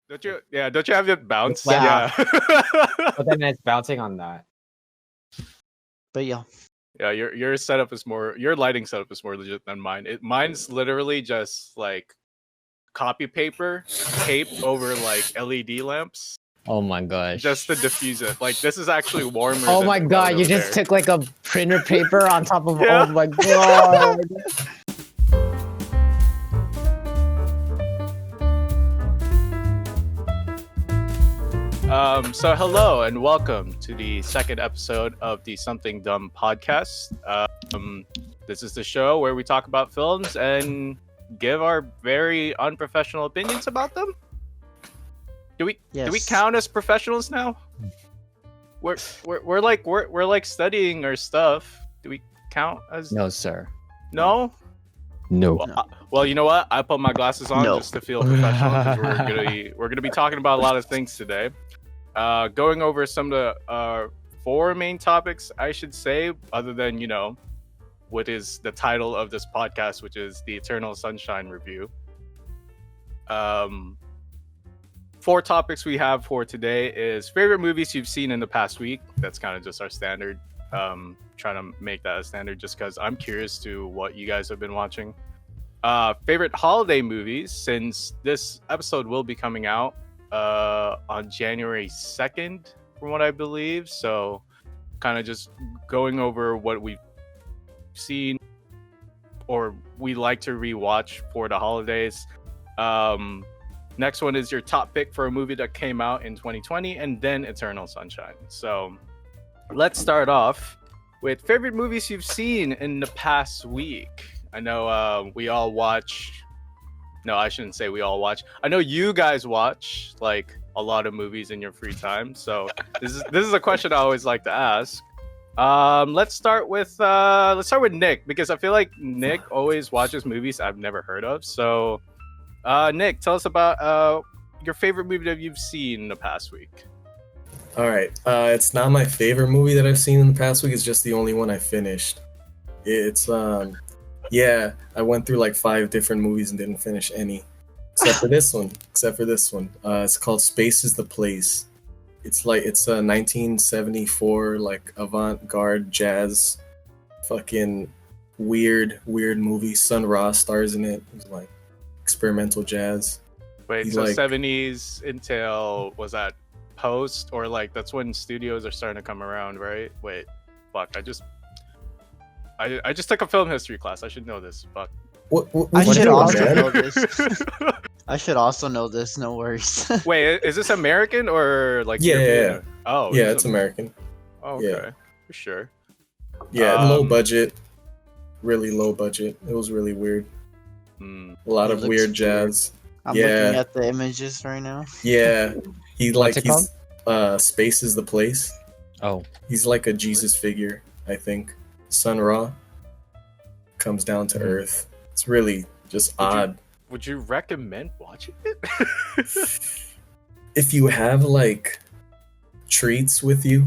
Don't you? Yeah, don't you have it bounce? Yeah. But then it's bouncing on that. But yeah. Yeah, your setup is more. Your lighting setup is more legit than mine. Mine's literally just like copy paper taped over like LED lamps Oh my gosh. just to diffuse it. Like this is actually warmer. Oh than my the god, one you over just there. took like a printer paper on top of. Yeah. Oh my god. So hello and welcome to the second episode of the Something Dumb podcast. This is the show where we talk about films and give our very unprofessional opinions about them. Do we Yes. count as professionals now? We're like studying our stuff. Do we count as No, sir. No? No. Well, you know what? I put my glasses on No. just to feel professional because we're gonna be talking about a lot of things today. Going over some of the four main topics, I should say, other than what is the title of this podcast, which is the Eternal Sunshine review. Four topics we have for today is favorite movies you've seen in the past week. That's kind of just our standard. Trying to make that a standard just because I'm curious to what you guys have been watching. Favorite holiday movies, since this episode will be coming out on January 2nd, from what I believe. So kind of just going over what we've seen or we like to rewatch for the holidays. Next one is your top pick for a movie that came out in 2020, and then Eternal Sunshine. So let's start off with favorite movies you've seen in the past week. I know we all watch. No, I shouldn't say we all watch. I know you guys watch like a lot of movies in your free time. So this is a question I always like to ask. Let's start with Nick, because I feel like Nick always watches movies I've never heard of. So Nick, tell us about your favorite movie that you've seen in the past week. All right. It's not my favorite movie that I've seen in the past week. It's just the only one I finished. It's I went through like 5 different movies and didn't finish any, except for this one. It's called Space is the Place. It's a 1974 like avant-garde jazz, fucking weird movie. Sun Ra stars in it. It's like experimental jazz. Wait, He's so like- 70s until, was that post, or like that's when studios are starting to come around, right? Wait, fuck, I just took a film history class. I should know this. Fuck. What I you should doing, also man? know this. I should also know this. No worries. Wait, is this American or like Yeah, European? yeah. Oh, Yeah, it's American. Oh, okay, yeah. for sure. Yeah, low budget. Really low budget. It was really weird. Hmm. A lot It of looks weird weird. jazz. I'm Yeah. looking at the images right now. Yeah. What's it He's Space is the Place. Oh. He's like a Jesus figure, I think. Sun Ra comes down to Earth. It's really just odd. Would you recommend watching it? If you have like treats with you,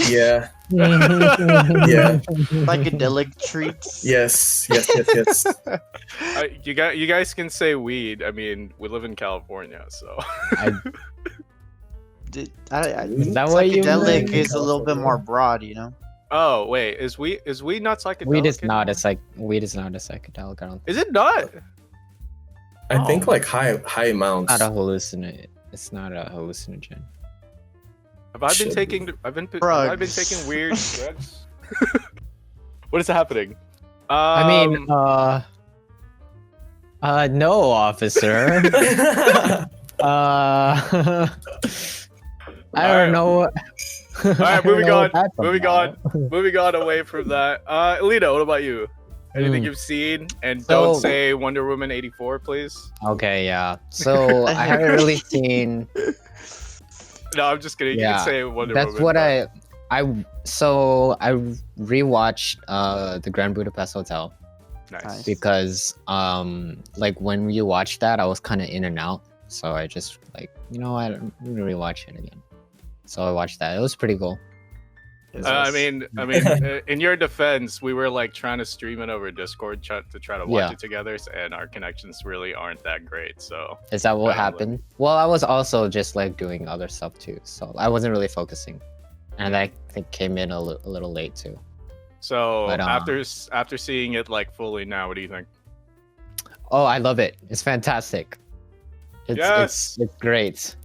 yeah, yeah, Psychedelic treats. yes. You guys can say weed. I mean, we live in California, so. Is that what you psychedelic meant? is a little bit more broad, you know. Oh wait, is weed not psychedelic? Weed is not a anymore? weed is not a psychedelic. I don't think. Is it not? I think Oh. like high amounts. Not a hallucinate. It's not a hallucinogen. Have I been Should taking? be. Have I been Drugs. taking weird drugs? What is happening? I mean, no, officer. I don't know. All right, moving on away from that. Alita, what about you? Anything you've seen? And don't So- say Wonder Woman 84, please. Okay, yeah. So I haven't really seen. No, I'm just kidding. You Yeah, can say Wonder That's Woman. what but- I rewatched the Grand Budapest Hotel Nice. because like when you watch that I was kind of in and out, so I just like, I'm gonna rewatch it again. So I watched that. It was pretty cool. I mean, in your defense, we were like trying to stream it over Discord to try to watch Yeah. it together, and our connections really aren't that great. So Is that what I don't know. happened? Well, I was also just like doing other stuff too, so I wasn't really focusing, and I think came in a little late too. So But, after seeing it like fully now, what do you think? Oh, I love it. It's fantastic. Yes! It's great. It's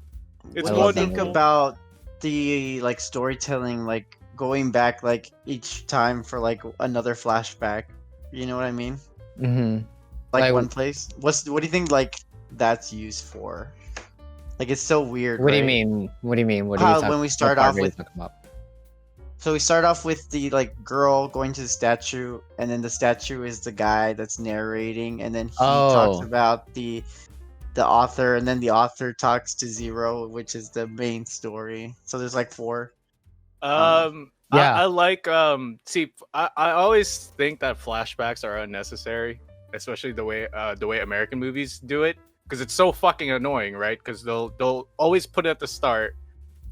what do you wonderful. think about the like storytelling, like going back like each time for like another flashback? You know what I mean? Mm-hmm. Like Like- one place. What do you think like that's used for? Like it's so weird. What do you right? mean? What do you mean? What How are you talking? when we what start part off are you with- talking about? So we start off with the like girl going to the statue, and then the statue is the guy that's narrating, and then he talks Oh. about the author, and then the author talks to Zero, which is the main story. So there's like 4. Yeah. I like see I always think that flashbacks are unnecessary, especially the way American movies do it, because it's so fucking annoying, right? Because they'll always put it at the start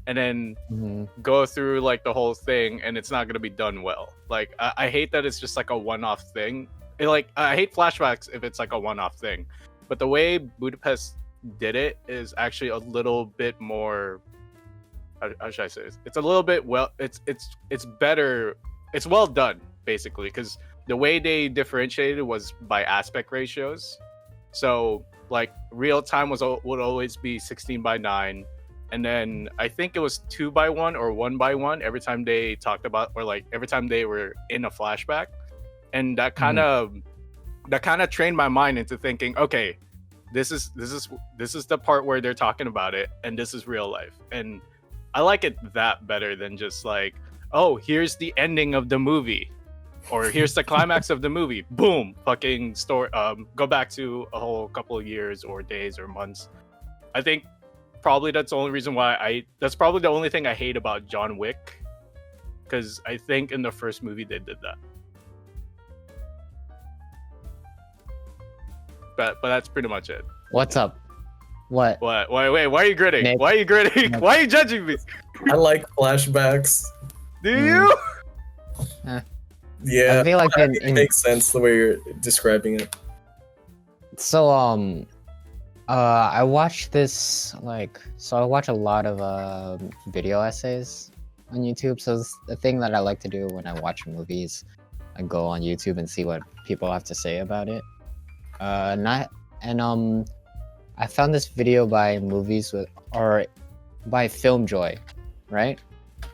and then Mhm. go through like the whole thing, and it's not gonna be done well. Like I hate that it's just like a one-off thing. I hate flashbacks if it's like a one-off thing, but the way Budapest did it is actually a little bit more. How should I say this? It's a little bit it's better. It's well done basically, because the way they differentiated was by aspect ratios. So like real time would always be 16:9, and then I think it was 2:1 or 1:1 every time they talked about, or like every time they were in a flashback, and that kind of trained my mind into thinking, okay, this is the part where they're talking about it, and this is real life. And I like it that better than just like, oh, here's the ending of the movie, or here's the climax of the movie. Boom, fucking story. Go back to a whole couple of years or days or months. I think probably that's the only reason why that's probably the only thing I hate about John Wick, because I think in the first movie they did that. But that's pretty much it. What's up? What? What? Wait, why are you gritting? Nick. Why are you gritting? Nick. Why are you judging me? I like flashbacks. Do Mm. you? Yeah, I feel like it makes sense the way you're describing it. so I watch this I watch a lot of video essays on YouTube. So it's the thing that I like to do when I watch movies. I go on YouTube and see what people have to say about it. I found this video by by Film Joy, right?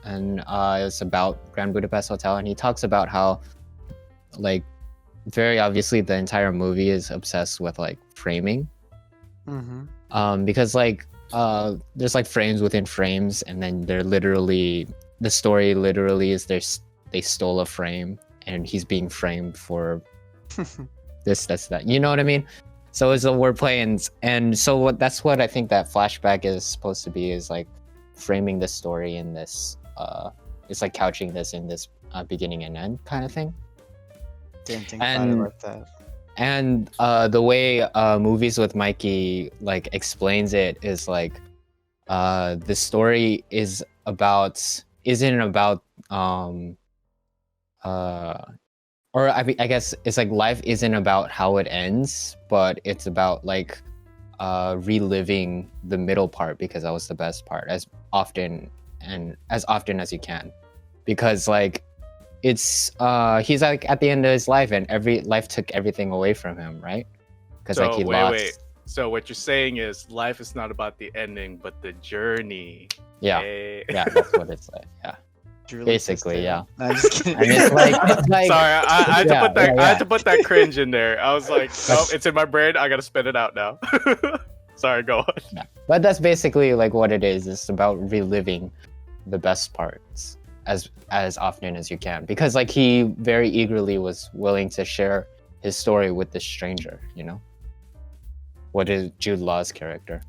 And it's about Grand Budapest Hotel, and he talks about how, like, very obviously the entire movie is obsessed with like framing, because like there's like frames within frames, and then the story literally is they stole a frame, and he's being framed for this, that. You know what I mean? So it's a wordplay, and so that's what I think that flashback is supposed to be, is like framing the story in this. It's like couching this in this beginning and end kind of thing. Didn't think about it like that. And the way Movies with Mikey like explains it is like the story isn't about or I guess it's like life isn't about how it ends, but it's about like reliving the middle part, because that was the best part, as often as you can, because like it's he's like at the end of his life, and life took everything away from him, right? Because like he lost. Wait. So what you're saying is life is not about the ending, but the journey. Yeah, Hey. yeah, that's what it's like. Yeah, Truly basically, sister. yeah. No, I'm just kidding. And it's like Sorry, I had to Yeah, put that. yeah, I had yeah. to put that cringe in there. I was like, oh, it's in my brain. I gotta spit it out now. Sorry, go on. Yeah. But that's basically like what it is. It's about reliving the best parts as often as you can, because like he very eagerly was willing to share his story with this stranger, you know. What is Jude Law's character?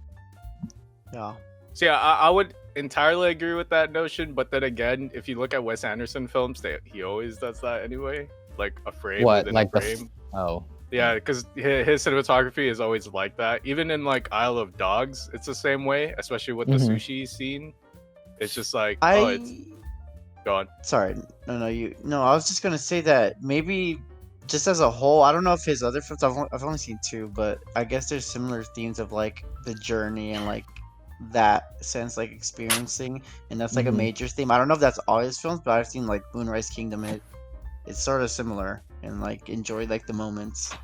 Yeah. So yeah, I would entirely agree with that notion. But then again, if you look at Wes Anderson films, he always does that anyway. Like a frame What, within like a the frame. Oh, Yeah, because his cinematography is always like that. Even in like Isle of Dogs, it's the same way, especially with the Mhm. sushi scene. It's just like, I oh, it's Go on. Sorry, no, I was just gonna say that maybe just as a whole, I don't know if his other films, I've only seen two, but I guess there's similar themes of like the journey and like that sense, like experiencing, and that's like a Mhm. major theme. I don't know if that's all his films, but I've seen like Moonrise Kingdom. It's sort of similar and like enjoy like the moments.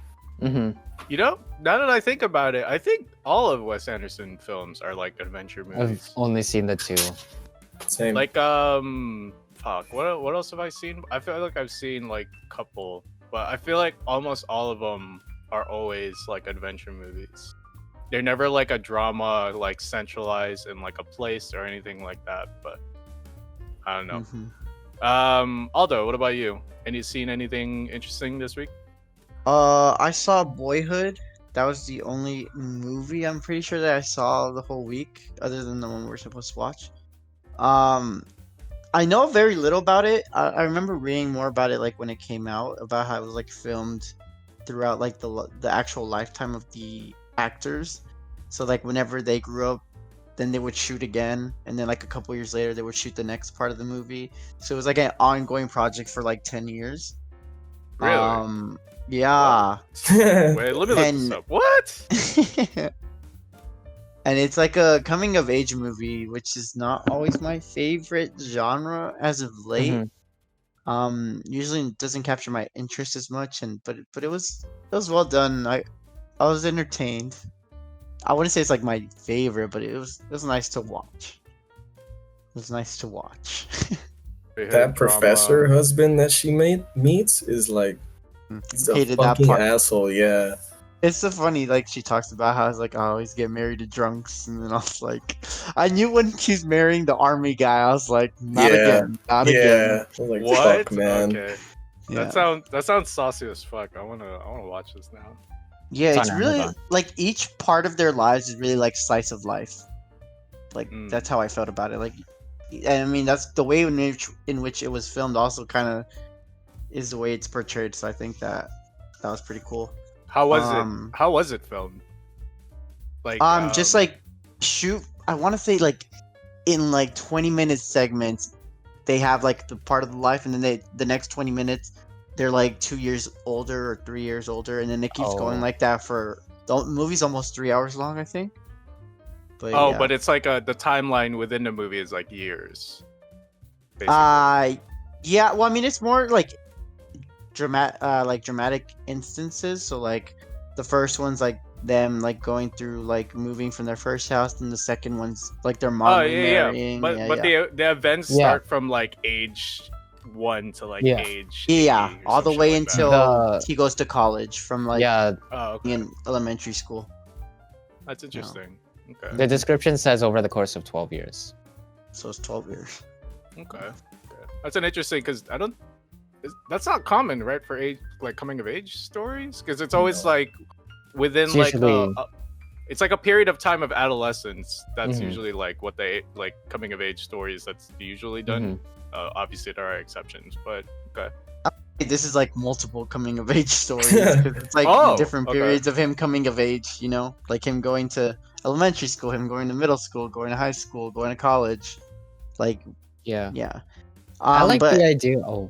Hmm. You know, now that I think about it, I think all of Wes Anderson films are like adventure I've movies. only seen the two. Same. Like fuck, what else have I seen? I feel like I've seen like a couple, but I feel like almost all of them are always like adventure movies. They're never like a drama like centralized in like a place or anything like that, but I don't know. Aldo, what about you? Any seen anything interesting this week? I saw Boyhood. That was the only movie I'm pretty sure that I saw the whole week, other than the one we're supposed to watch. I know very little about it. I remember reading more about it like when it came out, about how it was like filmed throughout like the actual lifetime of the actors. So like whenever they grew up, then they would shoot again, and then like a couple years later they would shoot the next part of the movie. So it was like an ongoing project for like 10 years. Really? Yeah. Wait, let me look this And- up. What? And it's like a coming of age movie, which is not always my favorite genre as of late. Usually it doesn't capture my interest as much, but it was well done. I was entertained. I wouldn't say it's like my favorite, but it was nice to watch. It was nice to watch. That professor husband that she meets is like, he's a Hated that fucking part. asshole. Yeah. It's so funny, like she talks about how it's like, I always get married to drunks, and then I was like, I knew when she's marrying the army guy, I was like, not Yeah. again, not again. Yeah. I was like, What? fuck, man. Okay. Yeah. That sounds saucy as fuck. I wanna watch this now. Yeah, It's it's on really Amazon. like each part of their lives is really like slice of life. Like Mm. that's how I felt about it. Like, and I mean that's the way in which it was filmed. Also, kind of is the way it's portrayed. So I think that was pretty cool. How was Um, it? How was it filmed? Like Just like shoot. I want to say like in like 20-minute segments, they have like the part of the life, and then the next 20 minutes they're like 2 years older or 3 years older, and then it keeps going Oh. like that for the movie's almost 3 hours long, I think. But oh, yeah. but it's like the timeline within the movie is like years. Basically. Yeah. Well, I mean, it's more like dramatic instances. So like the first one's like them like going through like moving from their first house, and the second one's like their mom Oh yeah. remarrying. But yeah. the events Yeah. start from like age 1 to like Yeah. age Yeah, 80 or all the some shit way like that. until The- he goes to college from like Yeah, Oh, okay. in elementary school. That's interesting. Okay. the description says over the course of 12 years. So it's 12 years. Okay. That's an interesting because that's not common, right? For age like coming of age stories, because it's always No. like within It's like usually- it's like a period of time of adolescence. That's Mhm. usually like what they like coming of age stories. That's usually done. Mhm. Obviously, there are exceptions, but okay. This is like multiple coming of age stories. 'Cause it's like Oh, different okay. periods of him coming of age, you know? Like him going to elementary school, him going to middle school, going to high school, going to college. Like, Yeah. yeah. I like but the idea. Oh,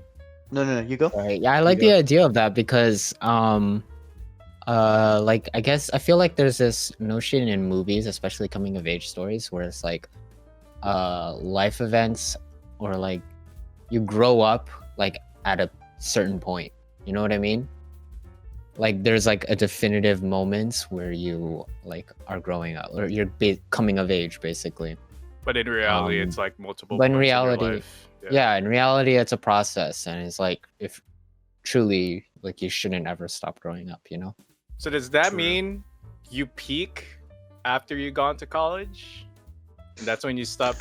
no, you go. right. Yeah, I like You the idea of that because, like I guess I feel like there's this notion in movies, especially coming of age stories, where it's like, life events or like you grow up like at a certain point. You know what I mean? Like there's like a definitive moment where you like are growing up or you're coming of age, basically. But in reality, it's like multiple. but in points your reality- life. Yeah, in reality, it's a process, and it's like if truly like you shouldn't ever stop growing up, you know? So does that True. mean you peak after you gone to college? And that's when you stop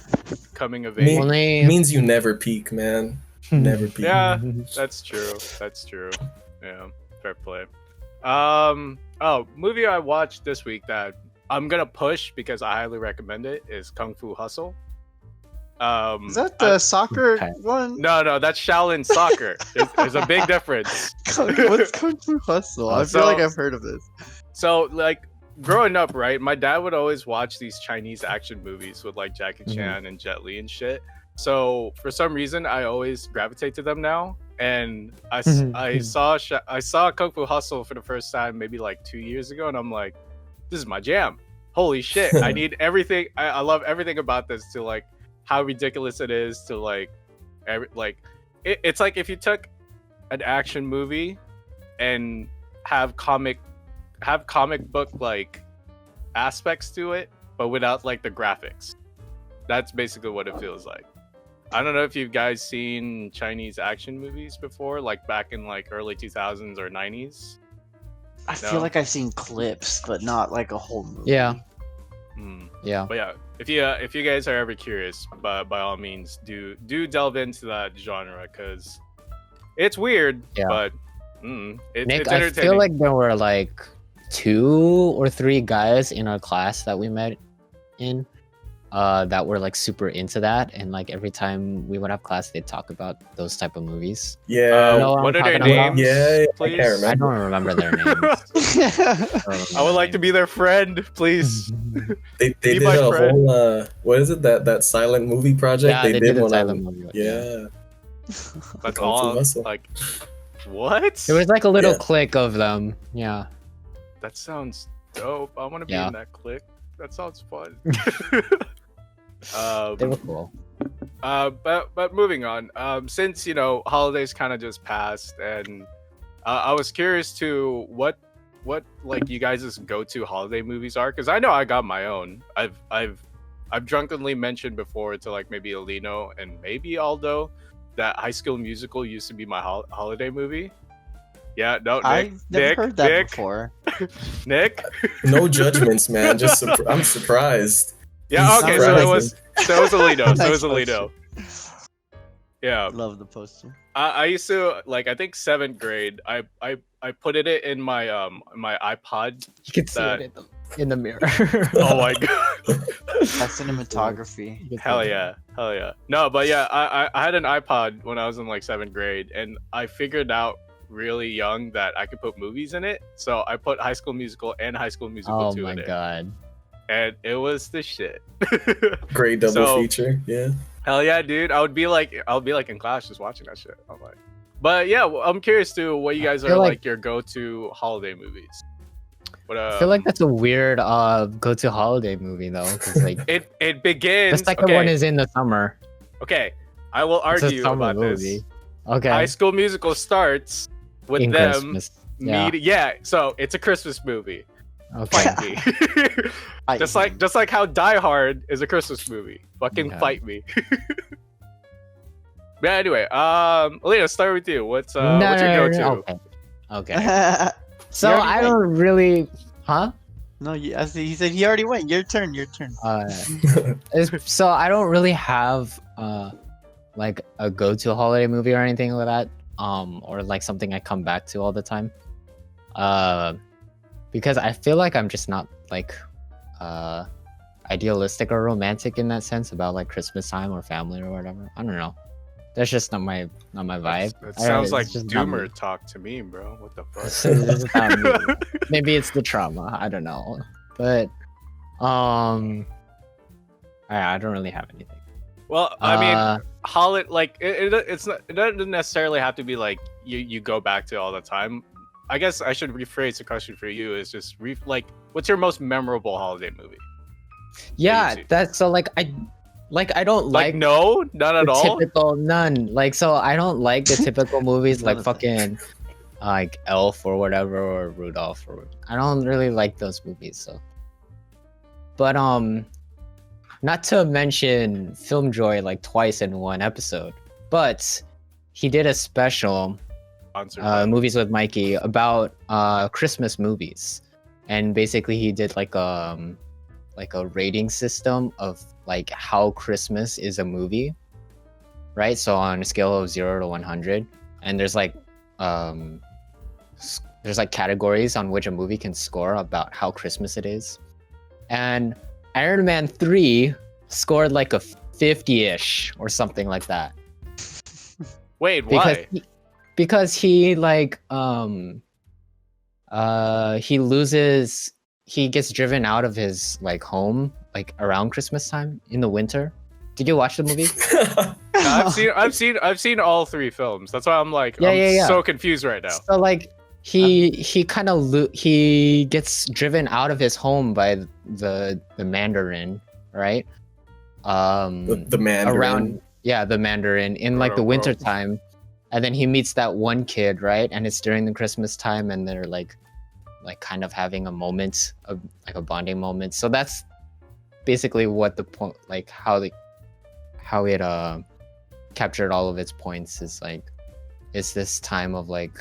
coming of age. Only It means you never peak, man. Never peak. Yeah, that's true. That's true. Yeah, fair play. Movie I watched this week that I'm gonna push because I highly recommend it is Kung Fu Hustle. Is that the soccer Okay. one? No, that's Shaolin Soccer. There's a big difference. What's Kung Fu Hustle? I feel So- like I've heard of this. So like growing up, right? My dad would always watch these Chinese action movies with like Jackie Mhm. Chan and Jet Li and shit. So for some reason, I always gravitate to them now. And I saw Kung Fu Hustle for the first time maybe like 2 years ago, and I'm like, this is my jam. Holy shit! I need everything. I love everything about this. To like how ridiculous it is. To like, it's like if you took an action movie and have comic book like aspects to it, but without like the graphics. That's basically what it feels like. I don't know if you guys seen Chinese action movies before, like back in like early 2000s or 90s. I feel like I've seen clips, but not like a whole movie. Yeah. Yeah. But yeah, if you guys are ever curious, by all means, do delve into that genre because it's weird, but Nick, it's I entertaining. feel like there were like 2 or 3 guys in our class that we met in that were like super into that, and like every time we would have class they'd talk about those type of movies. What are their names? Yeah, please? I don't remember their names. I would like to be their friend, please. They Be did my a friend. whole what is it, that silent movie project? Yeah, they did a silent movie. Yeah. But Kung Fu all Hustle. like, what? There was like a little Yeah. clique of them. Yeah. That sounds dope. I want to be Yeah. in that clique. That sounds fun. They were cool. But moving on. Since holidays kind of just passed, and I was curious to what like you guys' go-to holiday movies are, because I know I got my own. I've drunkenly mentioned before to like maybe Alino and maybe Aldo that High School Musical used to be my holiday movie. Yeah, no, Nick, I've never heard that before. Nick. No judgments, man. Just I'm surprised. Yeah, He's okay, so it was Alito. So it was Nice Alito. Yeah. Love the poster. I used to like I think 7th grade. I put it in my my iPod. You can see That- it in the mirror. Oh my god. That cinematography. Hell yeah. No, but yeah, I had an iPod when I was in like 7th grade, and I figured out really young that I could put movies in it. So I put High School Musical and High School Musical Oh 2 my in it. god. And it was the shit. Great double So- feature. Yeah. Hell yeah, dude! I'll be like in class just watching that shit. I'm like, but yeah, I'm curious to what you guys feel are like- like your go-to holiday movies. What I feel like that's a weird go-to holiday movie though, because like it begins. the second one is in the summer. okay. I will It's a argue summer about movie. this. Okay. High School Musical starts with in them Christmas. Yeah. yeah. So it's a Christmas movie. Okay. Fight me. just like how Die Hard is a Christmas movie. Fucking Okay. fight me. But anyway, Alina, start with you. What's your go-to? Okay. So already I went. don't really, huh? No, he said he already went. Your turn. So I don't really have like a go-to holiday movie or anything like that, or like something I come back to all the time, because I feel like I'm just not like idealistic or romantic in that sense about like Christmas time or family or whatever. I don't know. That's just not my vibe. That I don't know, sounds it's like just not me. doomer talk to me, bro. What the It's just not me. fuck? Maybe it's the trauma. I don't know, but I don't really have anything. Well, I mean, Uh, holiday like it doesn't necessarily have to be like you go back to all the time. I guess I should rephrase the question for you is just like what's your most memorable holiday movie? yeah, see. that's so like I don't Like, like no, none at the all. typical none. Like so I don't like the typical movies None like of them. fucking like Elf or whatever or Rudolph or I don't really like those movies. So, but not to mention Film Joy like twice in one episode, but he did a special Sponsored. movies with Mikey about Christmas movies, and basically he did like a rating system of like how Christmas is a movie, right? So on a scale of 0 to 100, and there's like categories on which a movie can score about how Christmas it is, and Iron Man 3 scored like a 50-ish or something like that. Wait, why? Because he like he gets driven out of his like home like around Christmas time in the winter, Did you watch the movie? I've seen all three films. That's why I'm like, Yeah. so confused right now. So like he kind of he gets driven out of his home by the Mandarin, right? The Mandarin. Around the Mandarin in like the winter time, and then he meets that one kid, right? And it's during the Christmas time, and they're like kind of having a moment of like a bonding moment. So that's basically what the point, like how it captured all of its points is like, it's this time of like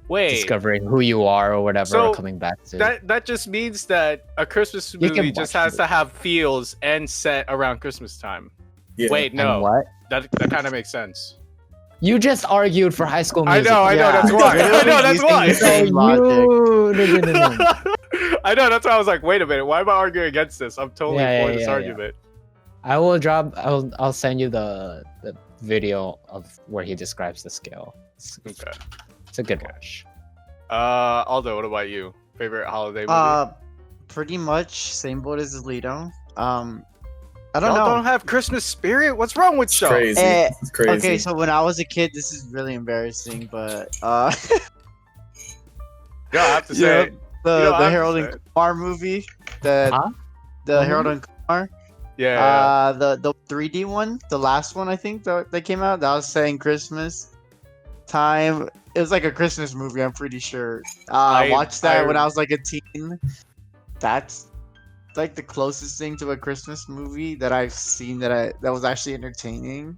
discovering who you are or whatever, so or coming back to that just means that a Christmas movie just has to have feels and set around Christmas time. Yeah. Wait, no, And what? that kind of makes sense. You just argued for High School Musical. I know, that's why. I know, that's why. Same logic. No. I know, that's why I was like, wait a minute, why am I arguing against this? I'm totally for this argument. I'll send you the video of where he describes the scale. It's a good watch. Aldo, what about you? Favorite holiday movie? Pretty much same boat as Alito. I don't Y'all know. don't have Christmas spirit? What's wrong with y'all? Crazy. It's crazy. Okay, so when I was a kid, this is really embarrassing, but Yeah, I have to say, the Harold and Kumar movie, the Harold and Kumar, the 3D one, the last one I think that came out, that was saying Christmas time. It was like a Christmas movie, I'm pretty sure. I watched that when I was like a teen. That's like the closest thing to a Christmas movie that I've seen that was actually entertaining.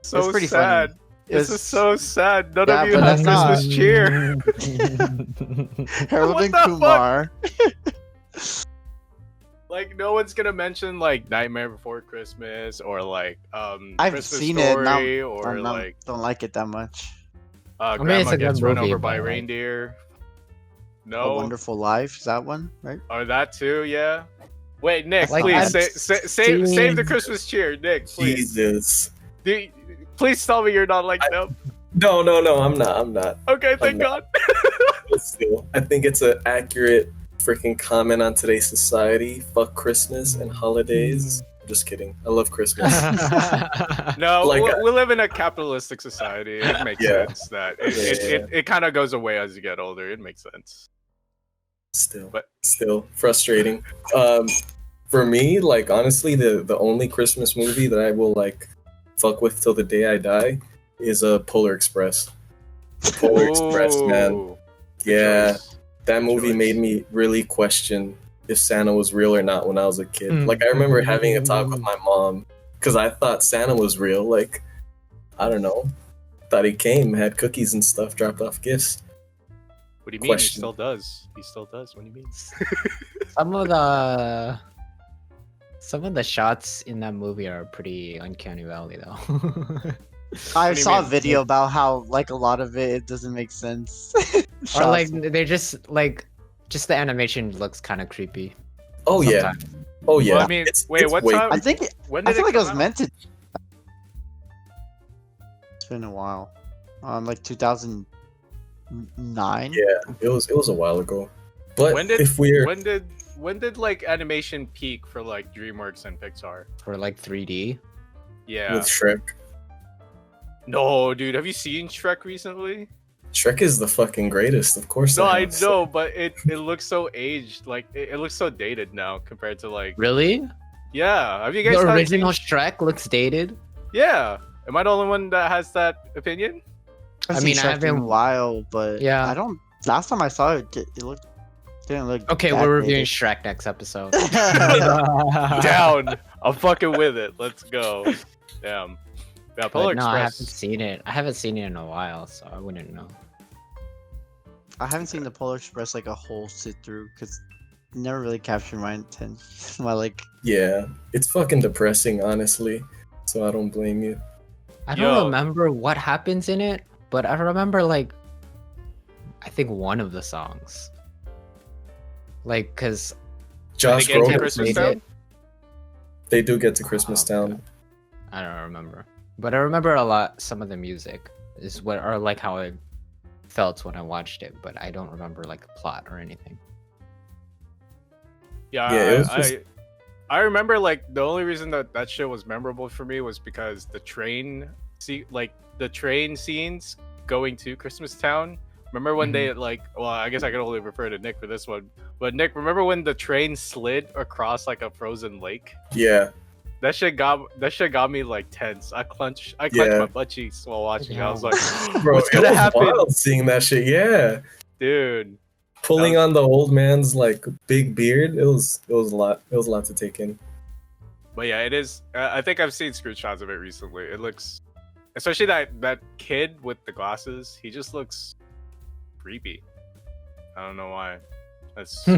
So it's pretty sad. funny. This is so sad. None Yeah, of you but have that's Christmas cheer. Harold What and the Kumar. Like, no one's gonna mention like Nightmare Before Christmas or like I've Christmas seen Story it. or like don't like it that much. mean, Grandma it's a Gets good Run movie, Over by but, like- Reindeer. A No, Wonderful Life, is that one, right? or that too. Yeah. Wait, Nick, Like, please I've save the Christmas cheer, Nick. Please, Jesus. please tell me you're not like them. No, I'm not. Okay, thank God. But still, I think it's an accurate freaking comment on today's society. Fuck Christmas and holidays. Just kidding. I love Christmas. No, Like, we live in a capitalistic society. It makes sense that it kind of goes away as you get older. It makes sense. Still frustrating. For me, like honestly, the only Christmas movie that I will like fuck with till the day I die is Polar Express. The Polar Express, man. Ooh, Yeah, choice. that movie choice. made me really question if Santa was real or not when I was a kid. Like I remember having a talk with my mom because I thought Santa was real. Like I don't know, thought he came, had cookies and stuff, dropped off gifts. What do you mean? Question. He still does. He still does. What do you mean? Some of the shots in that movie are pretty uncanny valley though. I do you saw a mean? video about how like a lot of it doesn't make sense. Or like they're just like the animation looks kind of creepy. Oh yeah, sometimes. oh yeah. Well, I mean, wait, what way time? I think When did I feel like it was come out? meant to. It's been a while. Like 2009. Yeah, it was a while ago. But When did if we're when did like animation peak for like DreamWorks and Pixar? For like 3D. Yeah. with Shrek, No, dude. Have you seen Shrek recently? Shrek is the fucking greatest, of course. No, I have. know, but it looks so aged. Like it looks so dated now compared to like. Really? Yeah. Have you guys The not original seen- Shrek looks dated. Yeah. Am I the only one that has that opinion? I've I seen mean, I Shrek in a haven't- while, but Yeah. I don't. Last time I saw it, it didn't look. Okay, that we're reviewing dated. Shrek next episode. Down. I'm fucking with it. Let's go. Damn. Yeah, Polar But no, I haven't Express. seen it. I haven't seen it in a while, so I wouldn't know. I haven't seen the Polar Express like a whole sit through because it never really captured my attention. My like. Yeah, it's fucking depressing, honestly. So I don't blame you. I don't Yo. remember what happens in it, but I remember like I think one of the songs. Like, cause Josh get to Groban, Christmas made Town? it. they do get to Christmas Oh, Town. okay. I don't remember, but I remember a lot. Some of the music is what, or like how it felt when I watched it, but I don't remember like the plot or anything. Yeah, Yeah, it was just- I remember like the only reason that shit was memorable for me was because the train scenes going to Christmas Town. Remember when they like? Well, I guess I can only refer to Nick for this one. But Nick, remember when the train slid across like a frozen lake? Yeah. That shit got me like tense. I clenched my butt cheeks while watching. I was like, Bro, what's it gonna was happen, wild seeing that shit. Yeah. dude? Pulling on the old man's like big beard. It was a lot. It was a lot to take in. But yeah, it is. I think I've seen screenshots of it recently. It looks, especially that kid with the glasses. He just looks creepy. I don't know why. That's I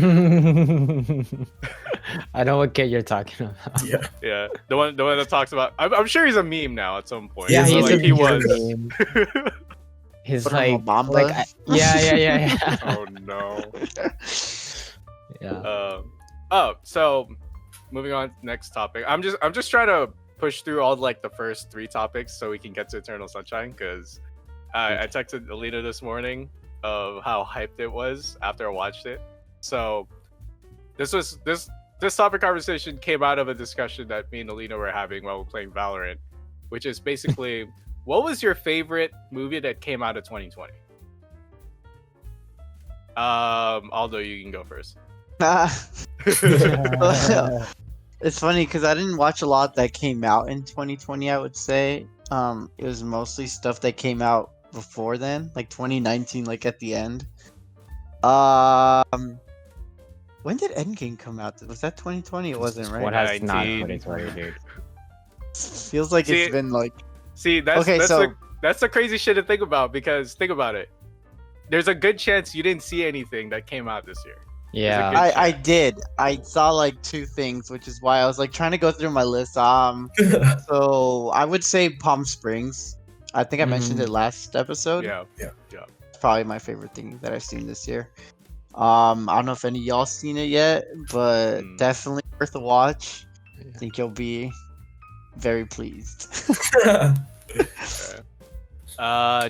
know what kid you're talking about. Yeah. yeah, the one that talks about. I'm sure he's a meme now at some point. Yeah, he's like a he was. meme. He's From like, Obama? yeah. Oh no. Yeah. So moving on to next topic. I'm just trying to push through all like the first 3 topics so we can get to Eternal Sunshine because I texted Alina this morning of how hyped it was after I watched it. So this topic conversation came out of a discussion that me and Alina were having while we were playing Valorant, which is basically what was your favorite movie that came out of 2020? Aldo, you can go first. It's funny because I didn't watch a lot that came out in 2020. I would say it was mostly stuff that came out before then, like 2019, like at the end. When did Endgame come out? Was that 2020? It wasn't, right? What has not 19. 2020, dude? Feels like it's been like. See, that's Okay, so- that's the crazy shit to think about because think about it. There's a good chance you didn't see anything that came out this year. Yeah. good- I did. I saw like 2 things, which is why I was like trying to go through my list. So I would say Palm Springs. I think I mentioned it last episode. Yeah. It's probably my favorite thing that I've seen this year. I don't know if any of y'all seen it yet, but definitely worth a watch. I think you'll be very pleased.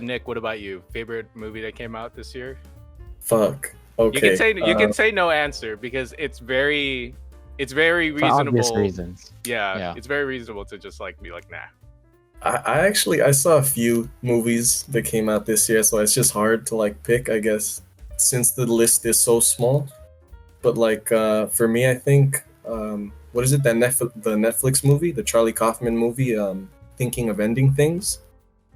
Nick, what about you? Favorite movie that came out this year? Fuck. Okay. You can say no answer because it's very For reasonable. obvious reasons. Yeah, it's very reasonable to just like be like, nah. I saw a few movies that came out this year, so it's just hard to like pick, I guess, since the list is so small. But like for me, I think what is it, the Netflix movie, the Charlie Kaufman movie, Thinking of Ending Things.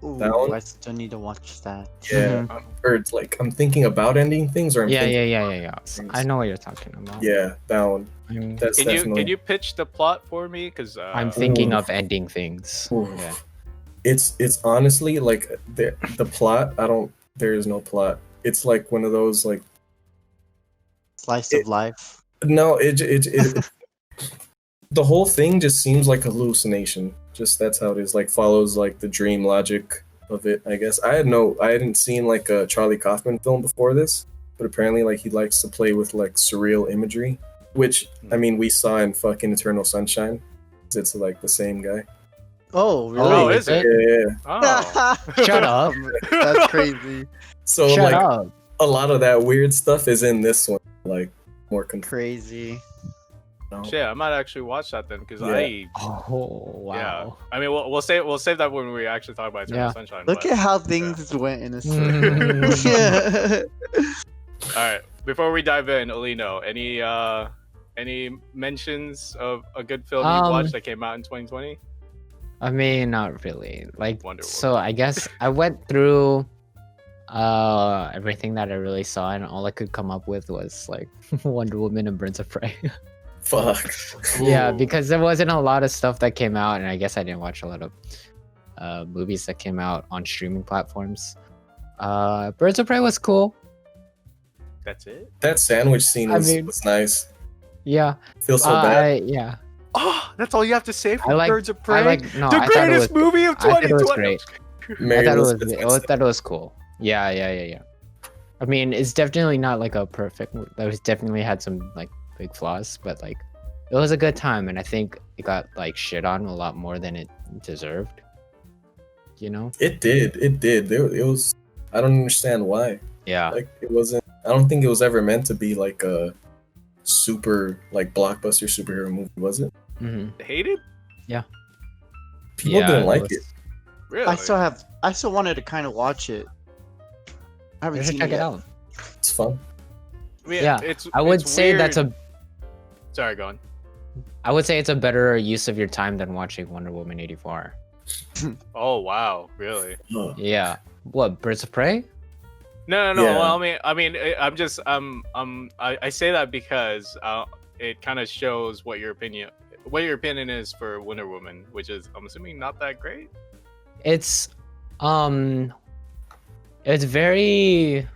Ooh, That one? I still need to watch that. Yeah, or it's like I'm thinking about ending things, or I'm Yeah. thinking I know what you're talking about. Yeah, that one. I'm, That's Can definitely. you pitch the plot for me? Because I'm thinking Ooh. of ending things. Ooh. Yeah. It's honestly like the plot. There is no plot. It's like one of those like Slice of life. no. It the whole thing just seems like a hallucination. Just that's how it is. Like follows like the dream logic of it. I guess I hadn't seen like a Charlie Kaufman film before this, but apparently like he likes to play with like surreal imagery, which I mean we saw in fucking Eternal Sunshine. It's like the same guy. Oh, really? Oh, is it? Yeah. Oh. Shut up. That's crazy. So Shut like up. a lot of that weird stuff is in this one. Like more Crazy. Shit, I might actually watch that then because Yeah. Oh wow. yeah. I mean, we'll save that when we actually talk about Eternal Yeah. Sunshine. Look but- at how things went in a Mm. second. All right, before we dive in, Alino, any mentions of a good film you watched that came out in 2020? I mean, not really. Like, Wonder so I guess I went through everything that I really saw, and all I could come up with was like Wonder Woman and Birds of Prey. fuck. Yeah, Ooh. because there wasn't a lot of stuff that came out, and I guess I didn't watch a lot of movies that came out on streaming platforms. Birds of Prey was cool. That's it. That sandwich scene I was, mean- was nice. Yeah, Feels so bad. yeah. Oh, that's all you have to say for I like Birds of Prey. I like no. the I thought it greatest was, movie of I thought 2020. it was great. Mary I thought Elizabeth I Winstead. thought it was cool. Yeah. I mean, it's definitely not like a perfect. That was definitely had some like big flaws, but like it was a good time, and I think it got like shit on a lot more than it deserved. You know? It did. It was. I don't understand why. Yeah. Like it wasn't. I don't think it was ever meant to be like a super like blockbuster superhero movie, was it? Hated? People didn't like it. Really? I still wanted to kind of watch it. I haven't You should seen check it it yet. out. It's fun. I mean, Yeah, it's, I would it's say that's weird. a. Sorry, go on. I would say it's a better use of your time than watching Wonder Woman 84. Oh wow, really? Oh. Yeah. What, Birds of Prey? No. Yeah. Well, I mean, I'm just, I say that because it kind of shows what your opinion is for Wonder Woman, which is, I'm assuming, not that great. It's very.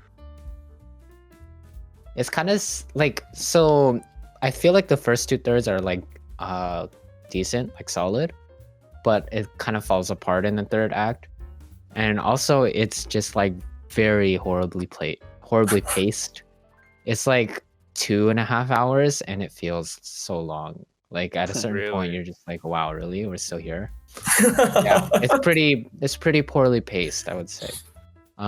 It's kind of like, so I feel like the first 2/3 are like decent, like solid, but it kind of falls apart in the third act. And also it's just like very horribly paced. It's like 2.5 hours and it feels so long. Like at a certain point Really? you're just like, wow, really? We're still here? Yeah. It's pretty poorly paced, I would say. But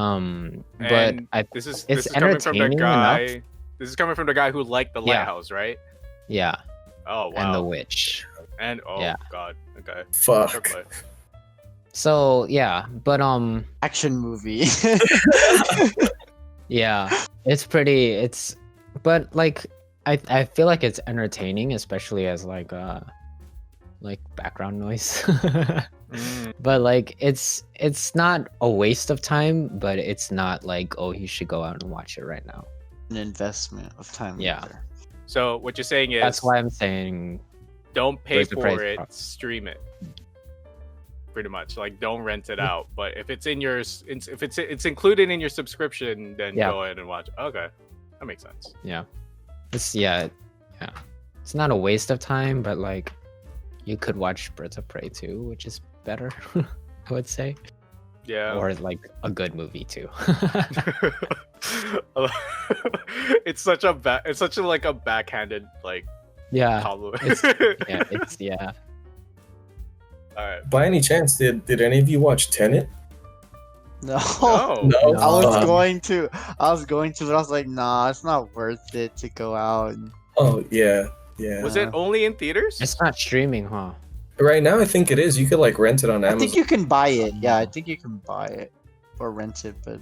And I this is it's coming from the entertaining guy. enough. This is coming from the guy who liked the Yeah. Lighthouse, right? yeah, Oh wow. and the witch. And oh Yeah. god. Okay. Fuck. Okay. So yeah, but Action movie. yeah, but like I feel like it's entertaining, especially as like background noise. Mm. But like it's not a waste of time, but it's not like, oh, you should go out and watch it right now. An investment of time. Yeah. either. So what you're saying is, That's why I'm saying don't pay Birds of Prey for is it, stream it. Pretty much, like don't rent it out. But if it's in your, if it's included in your subscription, then Yeah. go ahead and watch it. Okay, that makes sense. it's it's not a waste of time, but like you could watch Birds of Prey too, which is better. I would say, Yeah. or like a good movie too. It's such a like a backhanded like Yeah, compliment. yeah. All right. By any chance, did any of you watch Tenet? No. No. I was Um, going to, but I was like, nah, it's not worth it to go out. And... Oh yeah, yeah. Was it only in theaters? It's not streaming, huh? Right now, I think it is. You could like rent it on I Amazon. think you can buy it. Yeah, I think you can buy it or rent it, but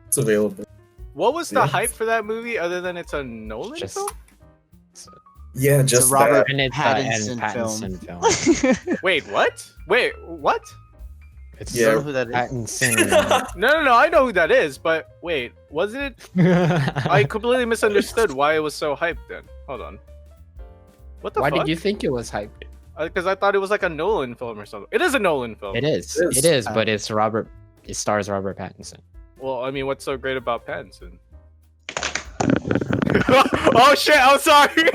It's available. What was the Yeah. hype for that movie other than it's a Nolan Just- film? Yeah, it's just a Robert And it's Pattinson, Pattinson film. Wait, what? Wait, what? It's You Yeah. don't know who that is? Pattinson. No, I know who that is, but wait, was it? I completely misunderstood why it was so hyped then. Hold on. What the Why fuck? did you think it was hyped? Because I thought it was like a Nolan film or something. It is a Nolan film. It is. It is. It is, but it stars Robert Pattinson. Well, I mean, what's so great about Pattinson? Oh shit! I'm sorry.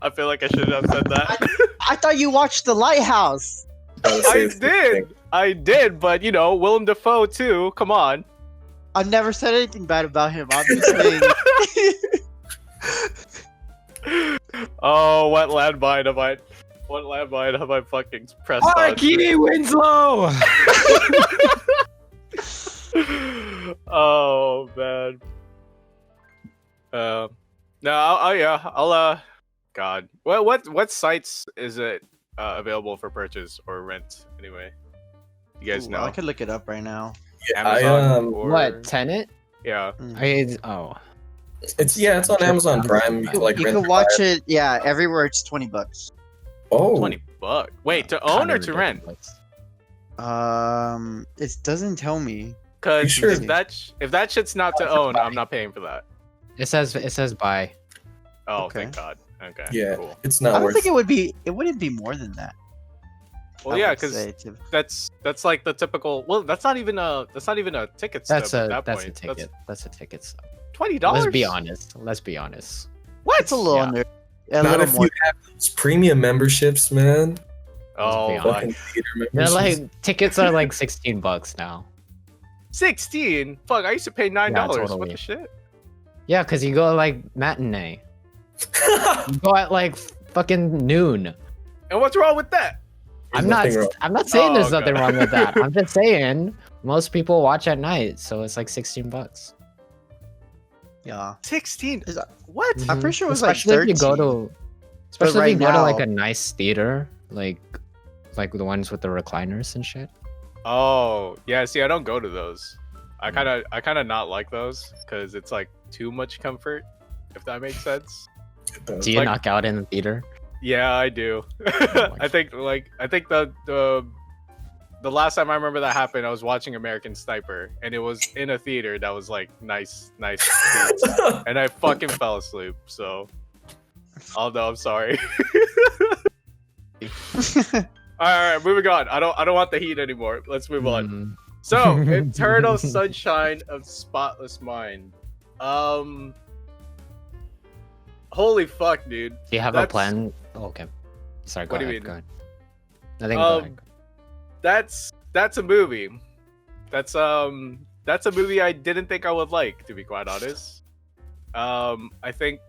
I feel like I shouldn't have said that. I thought you watched The Lighthouse. I did, but you know, Willem Dafoe too. Come on. I've never said anything bad about him. I'm just saying. Oh, what landmine have I? What landmine have I fucking pressed on? Winslow. Oh man. I'll God. What sites is it available for purchase or rent anyway? You guys Ooh, know? I could look it up right now. Yeah, Amazon or What, Tenet? Yeah. It's on Amazon Prime. You can like You rent can it watch it. Yeah, everywhere it's $20. Oh, $20. Wait, to own or to rent? It doesn't tell me. Because You sure? if that shit's not to own, I'm not paying for that. It says buy. Oh, Okay. thank God. Okay. yeah. Cool. It's I not don't worth. think it would be. It wouldn't be more than that. Well, I yeah, would because say, to- that's like the typical. Well, that's not even a ticket stub That's at a that that's a point. ticket. That's a ticket. Stub. $20. Let's be honest. Let's be honest. What? It's a little Yeah. under. A Not little if more. you have those premium memberships, man. Oh, Let's be my. Fucking theater They're memberships. like tickets are like $16 now. 16. Fuck, I used to pay $9. What totally. the shit? Yeah, because you go like matinee. You go at like fucking noon. And what's wrong with that? There's I'm not. nothing wrong. I'm not saying Oh, there's nothing God. wrong with that. I'm just saying most people watch at night, so it's like $16. Yeah. 16. Is that- What? I'm pretty sure it was like Especially if you go 13. to, especially right if you go to like now- a nice theater, like the ones with the recliners and shit. Oh, yeah. See, I don't go to those. I Mm. kind of not like those because it's like too much comfort, if that makes sense. Do you Like- knock out in the theater? Yeah, I do. my I think the last time I remember that happened, I was watching American Sniper, and it was in a theater that was like nice seats, and I fucking fell asleep. So, although I'm sorry. All right, moving on. I don't want the heat anymore. Let's move on. Mm. So, Eternal Sunshine of Spotless Mind. Holy fuck, dude. Do you have a That's- plan? Oh, okay. Sorry, go What do you ahead. mean? Go ahead. I think go ahead. That's a movie. That's a movie I didn't think I would like, to be quite honest. I think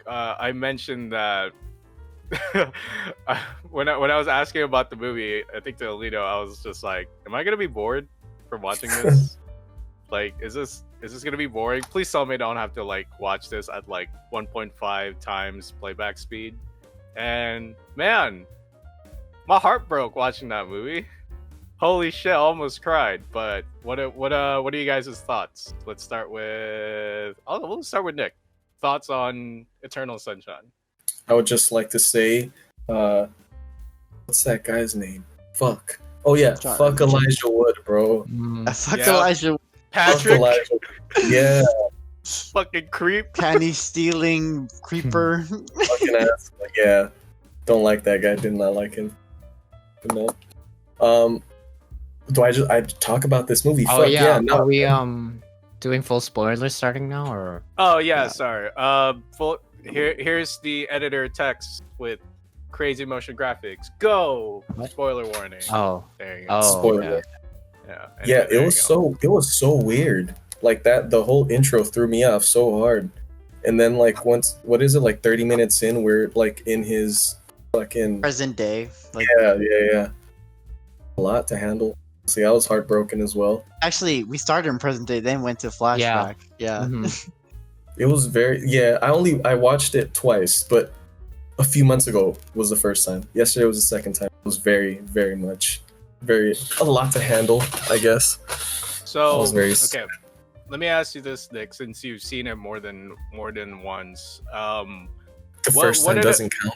I mentioned that when I was asking about the movie, I think to Alito, I was just like, am I gonna be bored from watching this? Like, is this gonna be boring? Please tell me I don't have to like watch this at like 1.5 times playback speed. And man, my heart broke watching that movie. Holy shit, I almost cried. But what are you guys' thoughts? Let's start with we'll start with Nick. Thoughts on Eternal Sunshine? I would just like to say, what's that guy's name? Fuck. Oh yeah, John- fuck Elijah Wood, bro. Mm. Fuck Yeah. Elijah. Fuck Patrick, Elijah Wood. Yeah, fucking creep. Candy stealing creeper. fucking ass. Like, yeah, don't like that guy. Did not like him. But no. Do I talk about this movie? Oh Fuck yeah. no. Are we doing full spoilers starting now or? Oh yeah, Yeah. sorry. Here's the editor text with crazy motion graphics. Go. What? Spoiler warning. Oh. There you go. Oh. Spoiler. Yeah. Yeah, Anyway, it there was you go. so weird. Like that, the whole intro threw me off so hard. And then like once, what is it, like 30 minutes in, we're like in his fucking Present day. Like yeah. A lot to handle. See, I was heartbroken as well. actually, we started in present day, then went to flashback. Yeah. Mhm. It was I watched it twice, but a few months ago was the first time. Yesterday was the second time. It was very a lot to handle, I guess. So I was very okay. Let me ask you this, Nick, since you've seen it more than once. The What- first what time did doesn't count.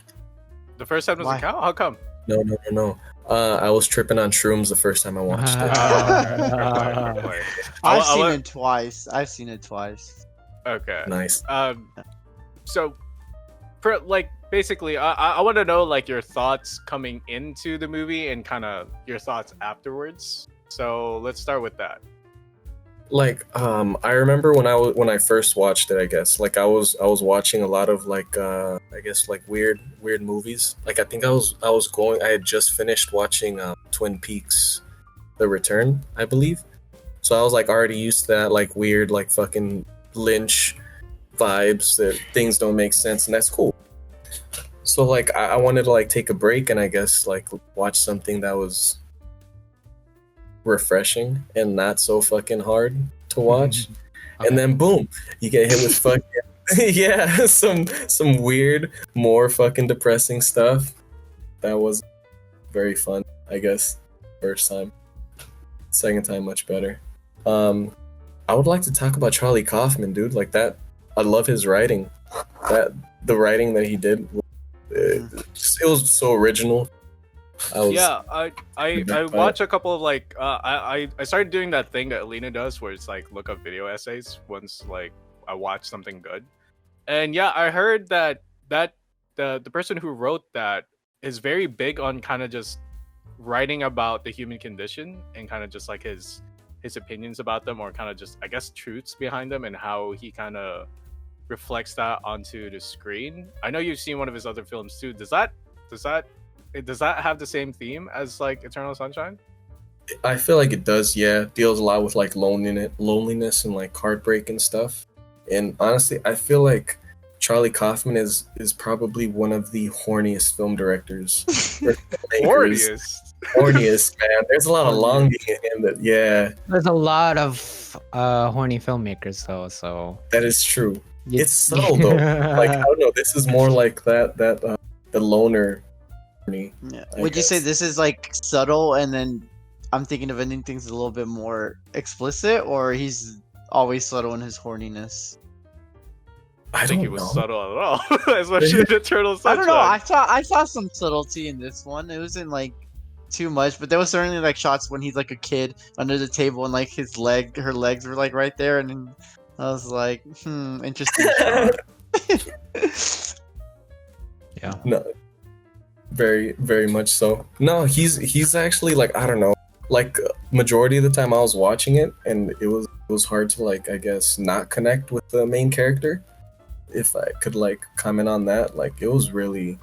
The first time doesn't Why? count? How come? No. I was tripping on shrooms the first time I watched it. Fair play. I've I'll seen let- it twice. I've seen it twice. Okay. Nice. So for like basically I want to know like your thoughts coming into the movie and kind of your thoughts afterwards. So let's start with that. Like I remember when I first watched it, I guess like I was watching a lot of like I guess like weird movies. Like I think I had just finished watching Twin Peaks The Return, I believe. So I was like already used to that like weird like fucking Lynch vibes that things don't make sense, and that's cool. So like I wanted to like take a break and I guess like watch something that was refreshing and not so fucking hard to watch. Okay. And then boom, you get hit with fucking yeah, some weird, more fucking depressing stuff. That was very fun, I guess. First time. Second time much better. I would like to talk about Charlie Kaufman, dude. Like that, I love his writing. The writing that he did, it was so original. I watch a couple of like I started doing that thing that Alina does where it's like look up video essays once like I watch something good. And yeah, I heard that the person who wrote that is very big on kind of just writing about the human condition and kind of just like his opinions about them, or kind of just I guess truths behind them, and how he kind of reflects that onto the screen. I know you've seen one of his other films too. Does that have the same theme as like Eternal Sunshine? I feel like it does, yeah. Deals a lot with like loneliness and like heartbreak and stuff. And honestly, I feel like Charlie Kaufman is probably one of the horniest film directors. or filmmakers. Horniest. Horniest, man. There's a lot of longing in him. There's a lot of horny filmmakers though, so That is true. It's subtle though. Like I don't know. This is more like that the loner. Horny, Yeah. I Would you say guess. this is like subtle, and then I'm thinking of ending things a little bit more explicit, or he's always subtle in his horniness? I think it was know. subtle at all, especially in Eternal Sunshine. I don't know. I saw some subtlety in this one. It wasn't like too much, but there was certainly like shots when he's like a kid under the table and like her legs were like right there, and then I was like, interesting shot. yeah. No, very, very much so. No, he's actually like I don't know. Like majority of the time I was watching it, and it was hard to like I guess not connect with the main character. If I could like comment on that, like it was really.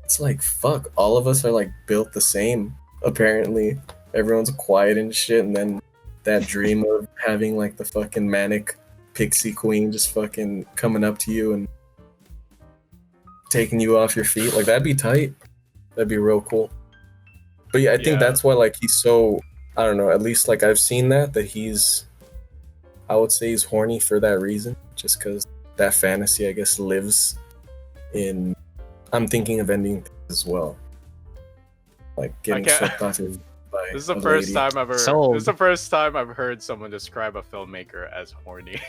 It's like fuck. All of us are like built the same. Apparently, everyone's quiet and shit, and then that dream of having like the fucking manic pixie queen just fucking coming up to you and taking you off your feet, like that'd be tight. That'd be real cool. But yeah, I think that's why like he's so I don't know, at least like I've seen that he's I would say he's horny for that reason, just because that fantasy I guess lives in I'm thinking of ending as well. Like getting swept off his by This is the a first lady. time I've ever. Sold. This is the first time I've heard someone describe a filmmaker as horny.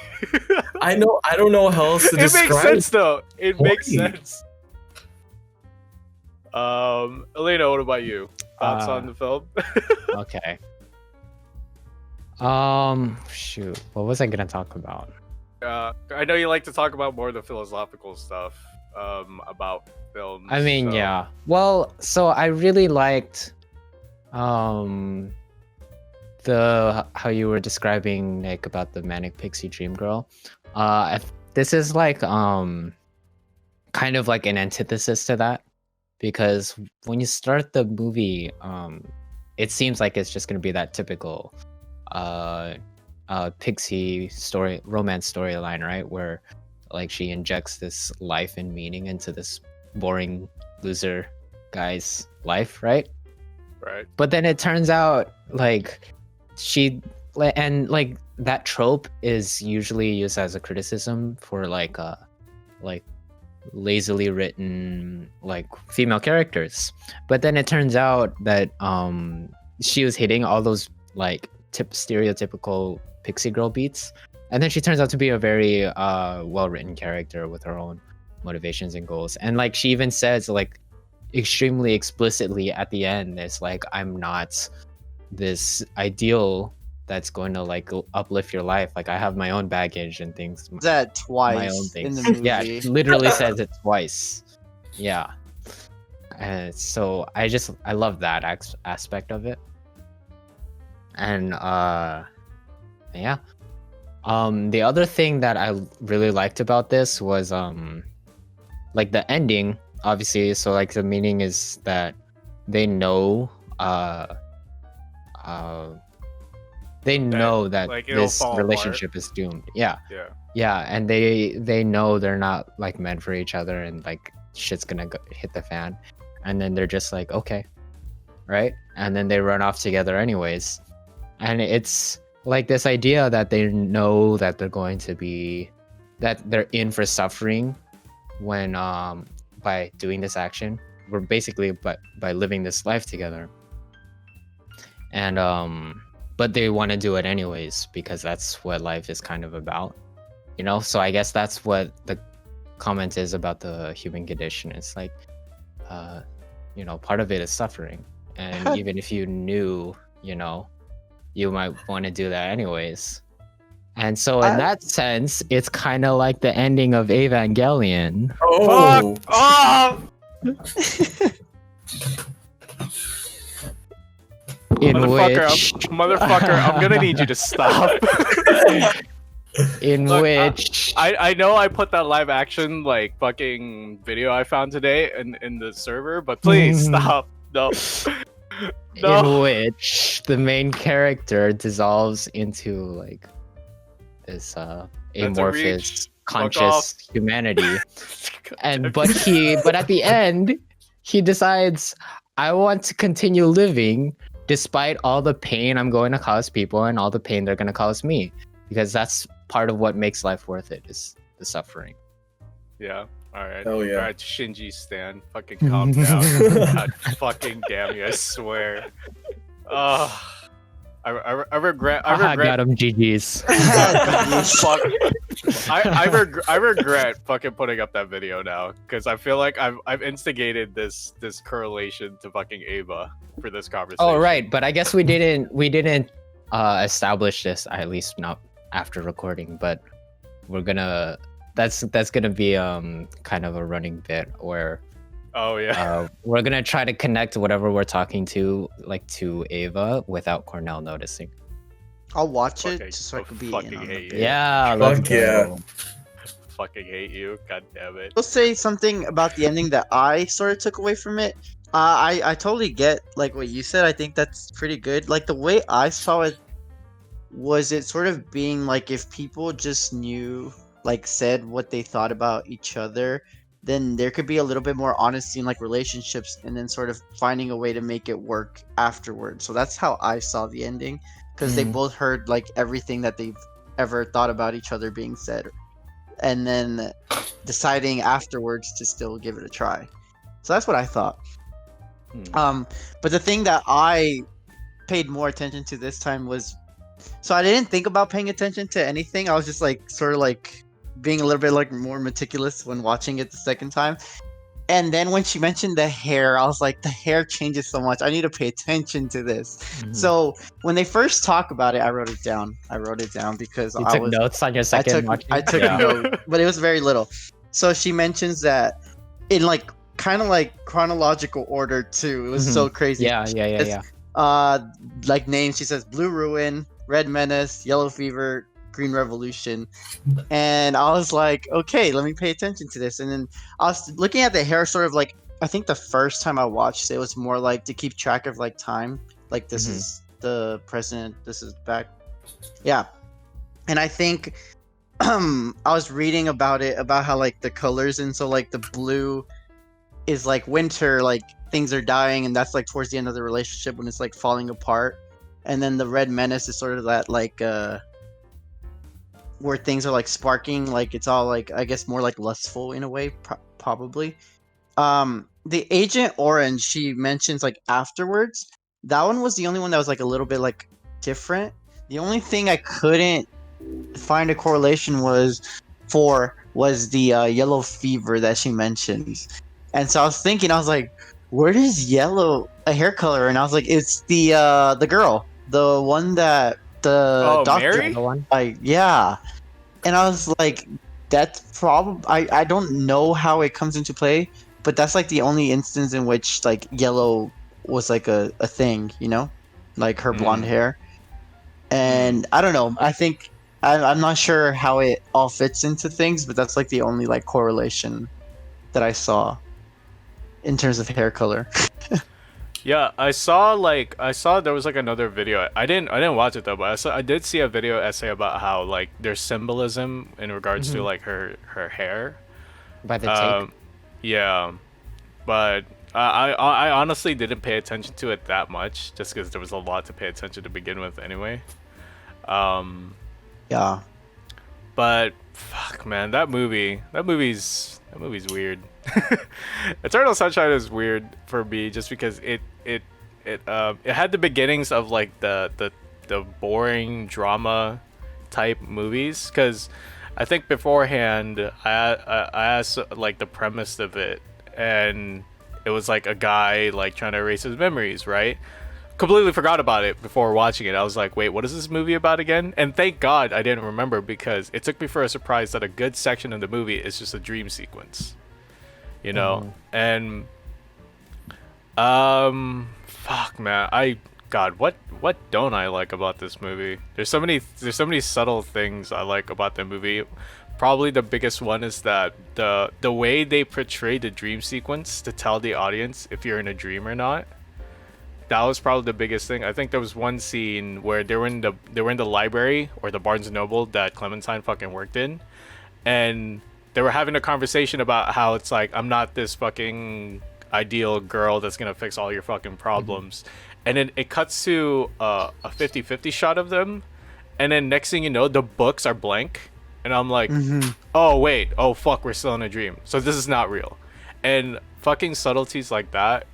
I know I don't know how else to It makes describe sense though. It makes Horny. sense. Elena, what about you? Thoughts on the film? Okay. Shoot. What was I gonna talk about? I know you like to talk about more of the philosophical stuff about films. I mean, so- yeah. Well, so I really liked the how you were describing Nick about the manic pixie dream girl. This is like kind of like an antithesis to that, because when you start the movie, it seems like it's just gonna be that typical pixie story romance storyline, right? Where like she injects this life and meaning into this boring loser guy's life, right? Right. But then it turns out like that trope is usually used as a criticism for like lazily written like female characters. But then it turns out that she was hitting all those like stereotypical pixie girl beats, and then she turns out to be a very well-written character with her own motivations and goals. And like she even says like extremely explicitly at the end, it's like, I'm not this ideal that's going to like uplift your life. Like I have my own baggage and things. That twice My own in things. the movie. Yeah, she literally says it twice. Yeah. And so I love that aspect of it. And yeah. The other thing that I really liked about this was like the ending, obviously. So like the meaning is that they know that like, it'll this fall relationship is doomed. Yeah. Yeah. And they know they're not like meant for each other, and like shit's gonna hit the fan, and then they're just like, okay, right? And then they run off together anyways. And it's like this idea that they know that they're going to be, that they're in for suffering when by doing this action. We're basically by living this life together. And but they want to do it anyways because that's what life is kind of about, you know? So I guess that's what the comment is about the human condition. It's like you know, part of it is suffering, and even if you knew, you know, you might want to do that anyways. And so in that sense, it's kind of like the ending of Evangelion. Oh, Fuck off! In Motherfucker, I'm gonna need you to stop. in Look, which I know I put that live action like fucking video I found today in the server, but please stop. No. No. in which the main character dissolves into like this That's a amorphous reach. conscious humanity. But at the end, he decides, I want to continue living despite all the pain I'm going to cause people and all the pain they're going to cause me, because that's part of what makes life worth it, is the suffering. Yeah. All right. Hell yeah. All right, Shinji Stan. Fucking calm down. God fucking damn you, I swear. I regret. I got him, GG's. Fuck. I regret fucking putting up that video now, because I feel like I've instigated this correlation to fucking Ava for this conversation. Oh right, but I guess we didn't establish this, at least not after recording. But we're gonna. That's gonna be kind of a running bit where. Oh yeah. We're gonna try to connect whatever we're talking to, like, to Ava without Cornell noticing. I'll watch it Okay, just so I can be fucking in on the hate bit. you. Yeah, Fuck let's go. yeah. Fucking hate you. God damn it. I'll say something about the ending that I sort of took away from it. I totally get like what you said. I think that's pretty good. Like the way I saw it was it sort of being like if people just knew, like said what they thought about each other, then there could be a little bit more honesty in like relationships, and then sort of finding a way to make it work afterwards. So that's how I saw the ending, because they both heard like everything that they've ever thought about each other being said, and then deciding afterwards to still give it a try. So that's what I thought. But the thing that I paid more attention to this time was, so I didn't think about paying attention to anything. I was just like sort of like being a little bit like more meticulous when watching it the second time. And then when she mentioned the hair, I was like, the hair changes so much. I need to pay attention to this. So when they first talk about it, I wrote it down because You took notes on your second watching? I took a note, but it was very little. So she mentions that in like kind of like chronological order too. It was so crazy. Yeah. Like names, she says Blue Ruin, Red Menace, Yellow Fever, Green Revolution, and I was like, okay, let me pay attention to this. And then I was looking at the hair, sort of like, I think the first time I watched it was more like to keep track of like time, like this is the present, this is back, yeah. And I think I was reading about it, about how like the colors, and so like the blue is like winter, like things are dying, and that's like towards the end of the relationship when it's like falling apart. And then the Red Menace is sort of that like where things are like sparking, like it's all like, I guess more like lustful in a way, probably. The Agent Orange, she mentions like afterwards, that one was the only one that was like a little bit like different. The only thing I couldn't find a correlation was the Yellow Fever that she mentions. And so I was thinking, I was like, where does yellow a hair color? And I was like, it's the girl, the one that the doctor, Mary? The one? yeah. And I was like, that's probably, I don't know how it comes into play, but that's like the only instance in which like yellow was like a thing, you know, like her blonde hair. And I don't know, I think I'm not sure how it all fits into things, but that's like the only like correlation that I saw in terms of hair color. Yeah, I saw there was like another video. I didn't watch it though, but I did see a video essay about how like there's symbolism in regards to like her hair. By the tape. Yeah, but I honestly didn't pay attention to it that much, just because there was a lot to pay attention to begin with anyway. Yeah. But fuck, man, that movie's weird. Eternal Sunshine is weird for me just because it had the beginnings of like the boring drama type movies, because I think beforehand I asked like the premise of it, and it was like a guy like trying to erase his memories, right? Completely forgot about it before watching it. I was like, wait, what is this movie about again? And thank God I didn't remember, because it took me for a surprise that a good section of the movie is just a dream sequence, you know. And fuck, man, what don't I like about this movie? There's so many subtle things I like about the movie. Probably the biggest one is that the way they portray the dream sequence to tell the audience if you're in a dream or not. That was probably the biggest thing. I think there was one scene where they were in the library or the Barnes and Noble that Clementine fucking worked in, and they were having a conversation about how it's like, I'm not this fucking ideal girl that's gonna fix all your fucking problems. And then it cuts to a 50-50 shot of them, and then next thing you know, the books are blank, and I'm like, oh wait, oh fuck, we're still in a dream, so this is not real. And fucking subtleties like that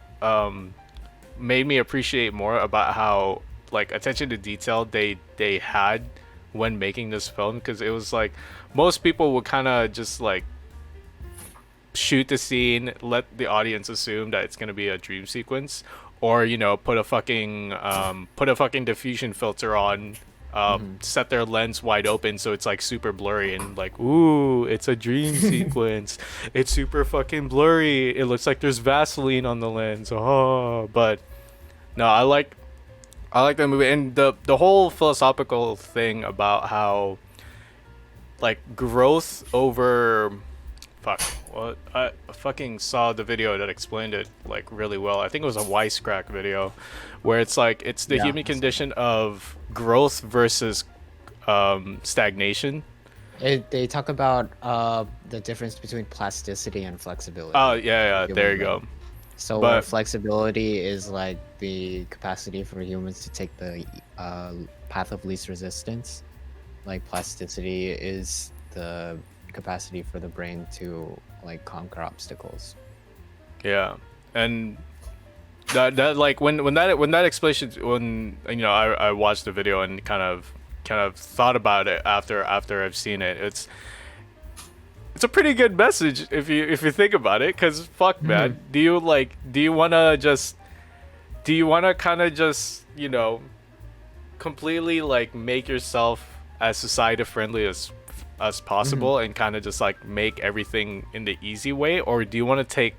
made me appreciate more about how like attention to detail they had when making this film, because it was like most people would kind of just like shoot the scene, let the audience assume that it's going to be a dream sequence, or you know, put a fucking diffusion filter on, set their lens wide open so it's like super blurry and like, ooh, it's a dream sequence, it's super fucking blurry, it looks like there's Vaseline on the lens. Oh, but no, I like that movie, and the whole philosophical thing about how like growth over fuck, what, I fucking saw the video that explained it like really well. I think it was a Wisecrack video where it's like it's the human condition of growth versus stagnation. They talk about the difference between plasticity and flexibility. Oh yeah, there you go. So where flexibility is like the capacity for humans to take the path of least resistance, like plasticity is the capacity for the brain to like conquer obstacles. Yeah, and that like when that explanation, when you know, I watched the video and kind of thought about it after I've seen it. It's a pretty good message if you think about it, because fuck man, do you want to kind of just, you know, completely like make yourself as society friendly as possible and kind of just like make everything in the easy way, or do you want to take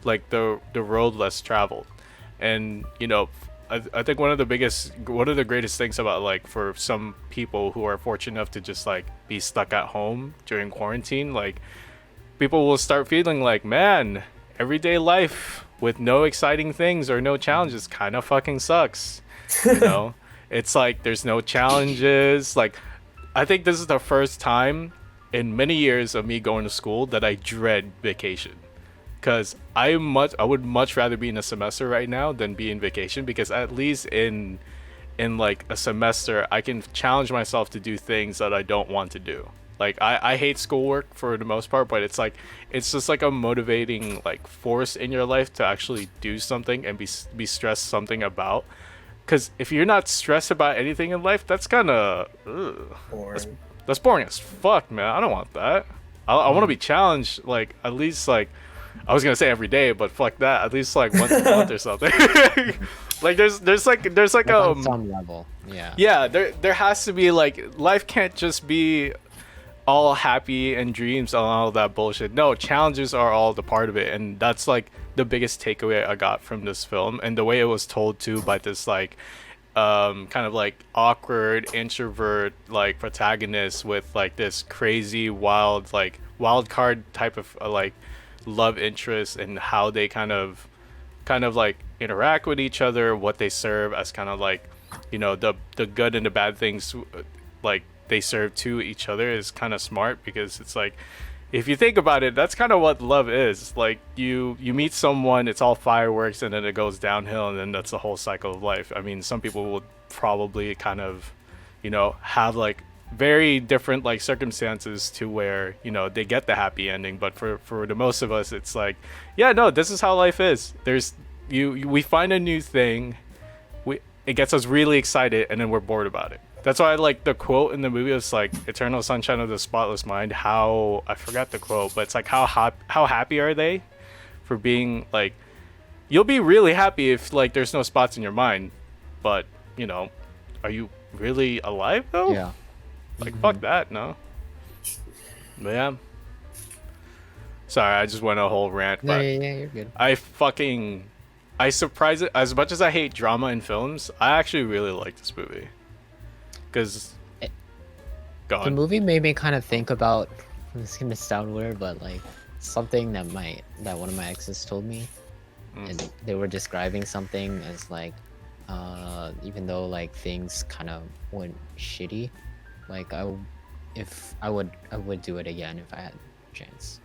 like the road less traveled? And you know, I think one of the greatest things about like for some people who are fortunate enough to just like be stuck at home during quarantine, like people will start feeling like, man, everyday life with no exciting things or no challenges kind of fucking sucks. You know, it's like there's no challenges. Like I think this is the first time in many years of me going to school that I dread vacation. Because I would much rather be in a semester right now than be in vacation, because at least in like a semester I can challenge myself to do things that I don't want to do. Like I hate schoolwork for the most part, but it's like it's just like a motivating like force in your life to actually do something and be stressed something about. Because if you're not stressed about anything in life, that's kind of that's boring as fuck, man. I don't want that. I want to be challenged, like at least like, I was gonna say every day, but fuck that. At least like once a month or something. Like there's like on some level, yeah. Yeah, there has to be like, life can't just be all happy and dreams and all that bullshit. No, challenges are all the part of it, and that's like the biggest takeaway I got from this film, and the way it was told too by this like kind of like awkward introvert like protagonist with like this crazy wild card type of like love interest, and how they kind of like interact with each other, what they serve as kind of like, you know, the good and the bad things like they serve to each other is kind of smart, because it's like, if you think about it, that's kind of what love is. Like you meet someone, it's all fireworks, and then it goes downhill, and then that's the whole cycle of life. I mean, some people will probably kind of, you know, have like very different like circumstances to where, you know, they get the happy ending, but for the most of us, it's like, yeah, no, this is how life is. We find a new thing, it gets us really excited, and then we're bored about it. That's why I like the quote in the movie. It's like Eternal Sunshine of the Spotless Mind. How, I forgot the quote, but it's like how happy are they for being like, you'll be really happy if like there's no spots in your mind, but you know, are you really alive though? Yeah. Like fuck that, no. But yeah. Sorry, I just went a whole rant. No, But yeah, you're good. I surprise it, as much as I hate drama in films, I actually really like this movie. Because The movie made me kind of think about, it's gonna sound weird, but like something that one of my exes told me, and they were describing something as like, even though like things kind of went shitty, like if I would do it again if I had a chance.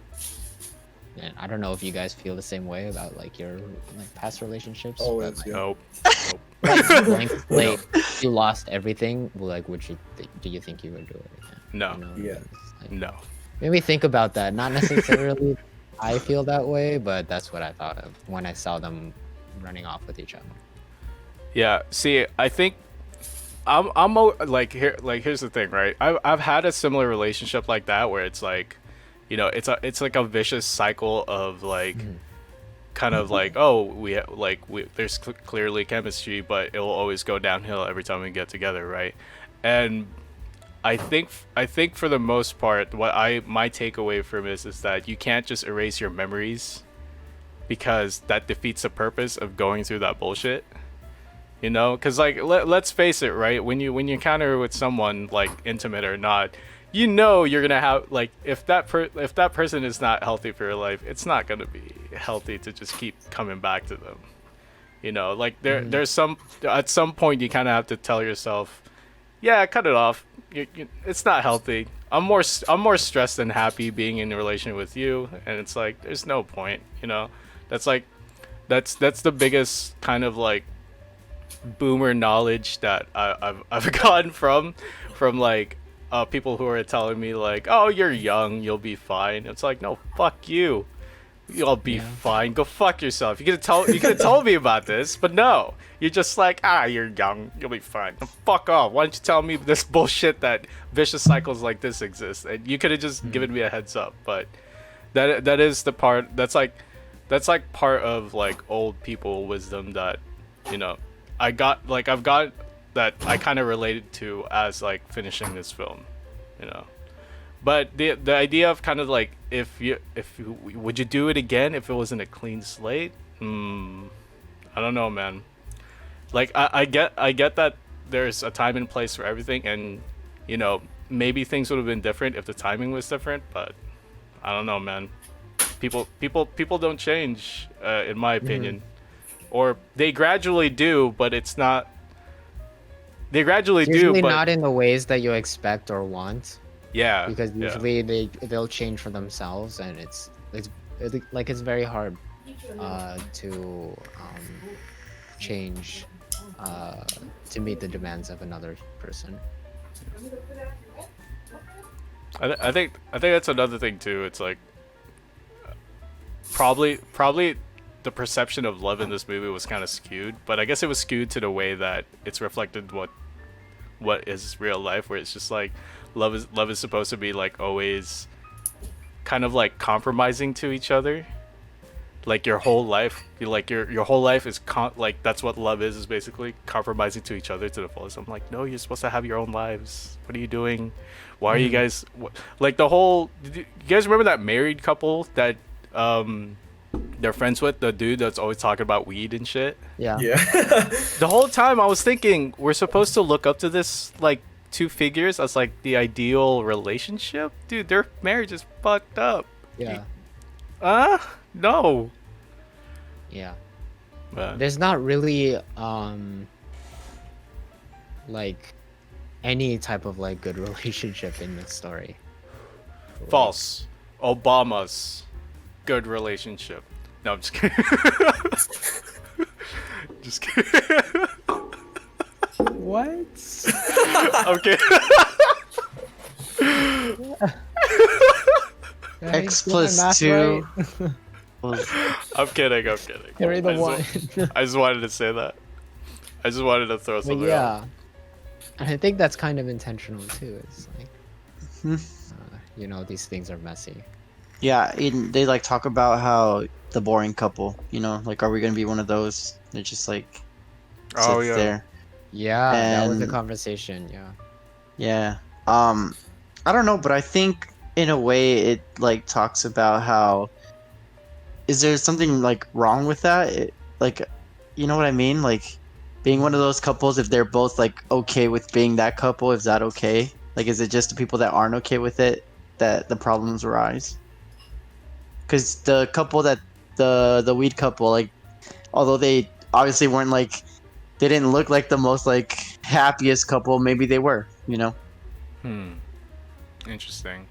And I don't know if you guys feel the same way about like your like past relationships. Always, but, like, yeah. Nope. like, blank slate, you lost everything. Like, do you think you would do it again? No. You know, Yeah. it's like, No. maybe think about that. Not necessarily I feel that way, but that's what I thought of when I saw them running off with each other. Yeah. See, I think like here's the thing, right? I've had a similar relationship like that where it's like, you know, it's like a vicious cycle of like, kind of like, oh, there's clearly chemistry, but it will always go downhill every time we get together, right? And I think for the most part, my takeaway from this is that you can't just erase your memories, because that defeats the purpose of going through that bullshit. You know, because like let's face it, right? When you encounter with someone, like intimate or not, you know you're gonna have like, if that person is not healthy for your life, it's not gonna be healthy to just keep coming back to them. You know, like there's some, at some point you kind of have to tell yourself, yeah, cut it off. It's not healthy. I'm more stressed than happy being in a relationship with you, and it's like there's no point. You know, that's the biggest kind of like boomer knowledge that I've gotten from like people who are telling me like, oh, you're young, you'll be fine. It's like, no, fuck you. You'll be fine. Go fuck yourself. You could have told me about this, but no. You're just like, you're young, you'll be fine. Fuck off. Why don't you tell me this bullshit that vicious cycles like this exist? And you could have just given me a heads up. But that is the part that's like part of like old people wisdom that, you know, I've got that I kind of related to as like finishing this film, you know. But the idea of kind of like, would you do it again if it wasn't a clean slate? I don't know, man. Like I get that there's a time and place for everything, and you know, maybe things would have been different if the timing was different, but I don't know, man. People don't change, in my opinion. Or they gradually do, but it's not. They gradually Usually do, but not in the ways that you expect or want. Yeah. Because usually they'll change for themselves, and it's very hard to change to meet the demands of another person. I think that's another thing too. It's like probably the perception of love in this movie was kind of skewed, but I guess it was skewed to the way that it's reflected what is real life, where it's just like love is supposed to be like always kind of like compromising to each other, like your whole life, like your whole life is like that's what love is basically compromising to each other to the fullest. I'm like, no, you're supposed to have your own lives. What are you doing? Why are you guys like the whole? You guys remember that married couple that they're friends with, the dude that's always talking about weed and shit? Yeah. The whole time I was thinking we're supposed to look up to this like two figures as like the ideal relationship. Dude, their marriage is fucked up. Yeah. No. Yeah. Man. There's not really like any type of like good relationship in this story. False. Obama's good relationship. No, I'm just kidding. Just kidding. What? Okay. X plus 2. I'm kidding. Carry the one. I just wanted to say that. I just wanted to throw But something out. yeah, and I think that's kind of intentional too. It's like, you know, these things are messy. Yeah, they like talk about how the boring couple, you know, like, are we gonna be one of those? They're just like sits there. Yeah, that was the And- conversation. Yeah. I don't know, but I think in a way it like talks about how is there something like wrong with that? Like, you know what I mean? Like being one of those couples, if they're both like okay with being that couple, is that okay? Like, is it just the people that aren't okay with it that the problems arise? Because the couple that the weed couple, like, although they obviously weren't like, they didn't look like the most like happiest couple, maybe they were, you know. Interesting.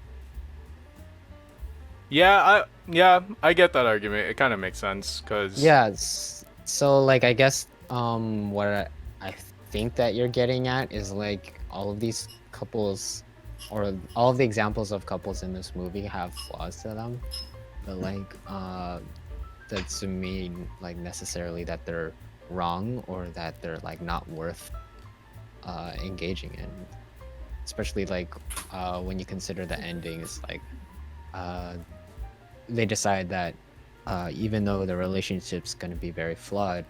I get that argument. It kind of makes sense because Yeah, so like I guess what I think that you're getting at is like all of these couples or all of the examples of couples in this movie have flaws to them, but like that doesn't mean like necessarily that they're wrong or that they're like not worth engaging in, especially like when you consider the ending is like uh they decide that even though the relationship's going to be very flawed,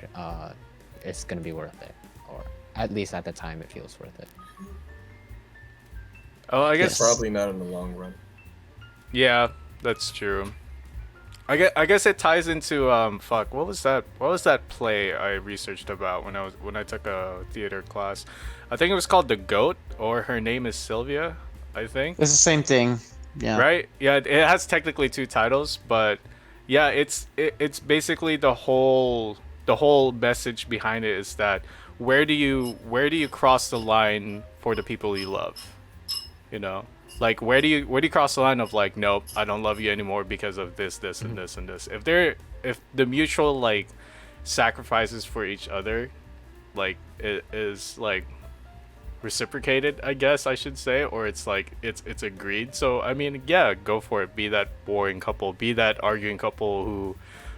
it's going to be worth it, or at least at the time it feels worth it. oh, I guess Yes. Probably not in the long run. yeah, that's true. I guess it ties into fuck, what was that play I researched about when I took a theater class? I think it was called The Goat, or Her Name is Sylvia, I think. It's the same thing. Yeah. Right? Yeah, it has technically two titles, but yeah, it's basically the whole message behind it is that where do you cross the line for the people you love? You know? Like where do you cross the line of like, nope, I don't love you anymore because of this and this and this. If the mutual like sacrifices for each other like it is like reciprocated, I guess I should say, or it's like it's agreed. So I mean, yeah, go for it. Be that boring couple, be that arguing couple who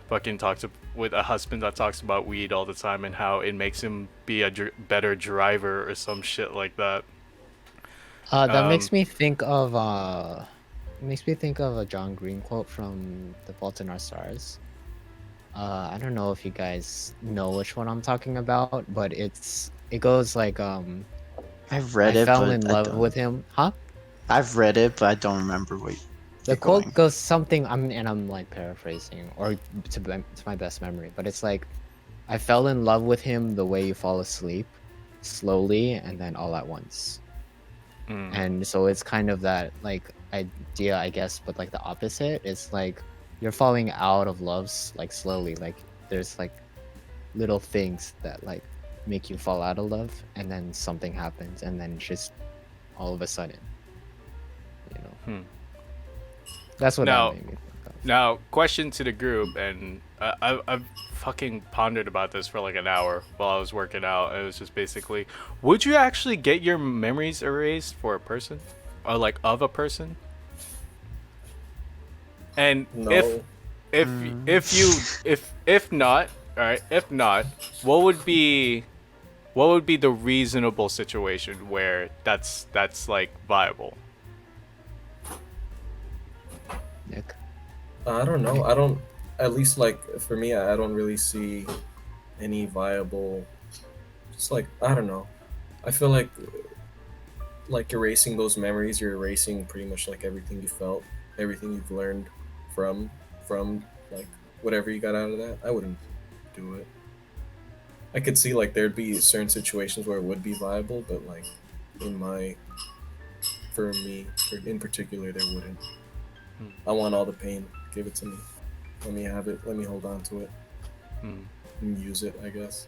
fucking talks with a husband that talks about weed all the time and how it makes him be a better driver or some shit like that. That Um, makes me think of a John Green quote from The Fault in Our Stars. I don't know if you guys know which one I'm talking about, but it goes like I've read I it, fell but in I love don't. with him. Huh? I've read it, but I don't remember what. The Keep quote going. goes something, I'm like paraphrasing or to my best memory, but it's like, I fell in love with him the way you fall asleep, slowly and then all at once. mm, And so it's kind of that like idea, I guess, but like the opposite. It's like you're falling out of loves like slowly. Like there's like little things that like make you fall out of love, and then something happens, and then just all of a sudden, you know. hmm. That's what Now, that made me think of. Now, question to the group, and I've fucking pondered about this for like an hour while I was working out. It was just basically, would you actually get your memories erased for a person, or like of a person? And No. if not, all right, if not, what would be the reasonable situation where that's like viable? Nick. I don't know. I don't. At least like for me, I don't really see any viable. Just like I don't know. I feel like erasing those memories, you're erasing pretty much like everything you felt, everything you've learned from from like whatever you got out of that. I wouldn't do it. I could see like there'd be certain situations where it would be viable, but like in my for me in particular, there wouldn't. Hmm. I want all the pain. Give it to me. Let me have it. Let me hold on to it Hmm. and use it. I guess.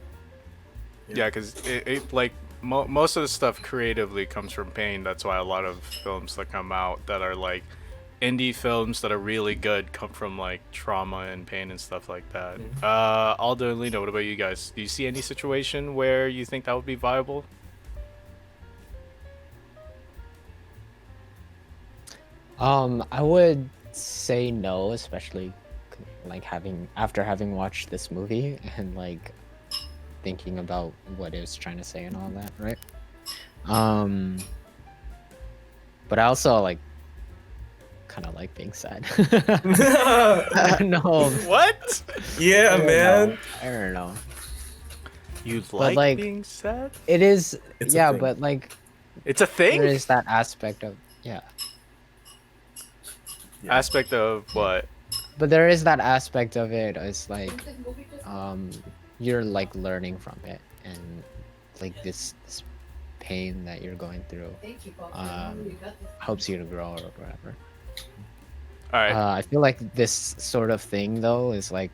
Yeah, because it like most of the stuff creatively comes from pain. That's why a lot of films that come out that are like indie films that are really good come from like trauma and pain and stuff like that. Aldo and Lena, what about you guys? Do you see any situation where you think that would be viable? I would say no, especially like after having watched this movie and like thinking about what it was trying to say and all that, right? But I also like kind of like being sad. I don't know. What? Yeah, I don't man. know. I don't know. You like, like being sad? It is, It's a yeah, thing. but like It's a thing. there is that aspect of Aspect of what? but there is that aspect of it. It's like you're like learning from it, and like this pain that you're going through helps you to grow or whatever. All right. I feel like this sort of thing though is like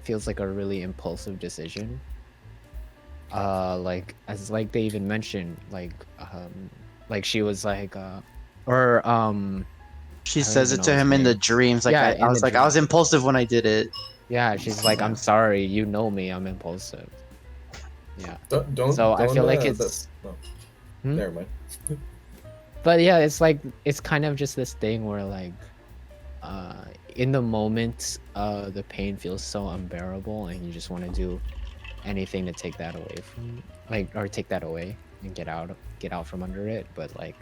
feels like a really impulsive decision. Like as like they even mentioned, like she was like Or She I don't says even it know to his him in the name. dreams. Like Yeah, I in was the like, I was dream. impulsive when I did it. Yeah, she's like, I'm sorry, you know me, I'm impulsive. Yeah. So I feel like it's no, Hmm? never mind. But yeah, it's like it's kind of just this thing where like in the moment the pain feels so unbearable and you just want to do anything to take that away from like or take that away and get out from under it, but like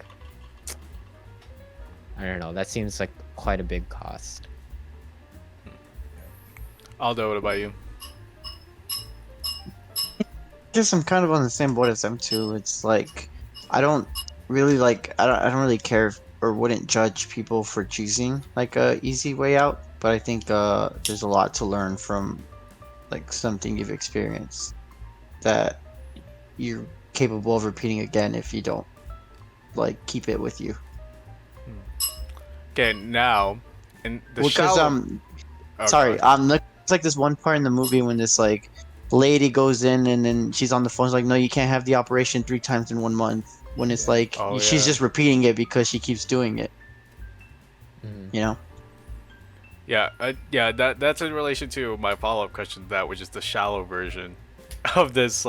I don't know, that seems like quite a big cost. Aldo, what about you? Guess I'm kind of on the same boat as them too. It's like I don't really like I don't really care or wouldn't judge people for choosing like a easy way out, but I think there's a lot to learn from like something you've experienced that you're capable of repeating again if you don't like keep it with you. Okay, now in the Because shallow. Oh, sorry, God. it's like this one part in the movie when this like lady goes in and then she's on the phone. She's like, no, you can't have the operation 3 times in 1 month. When it's like Oh, she's yeah. just repeating it because she keeps doing it. Mhm. You know? Yeah, yeah. That's in relation to my follow-up question to that, which is the shallow version of this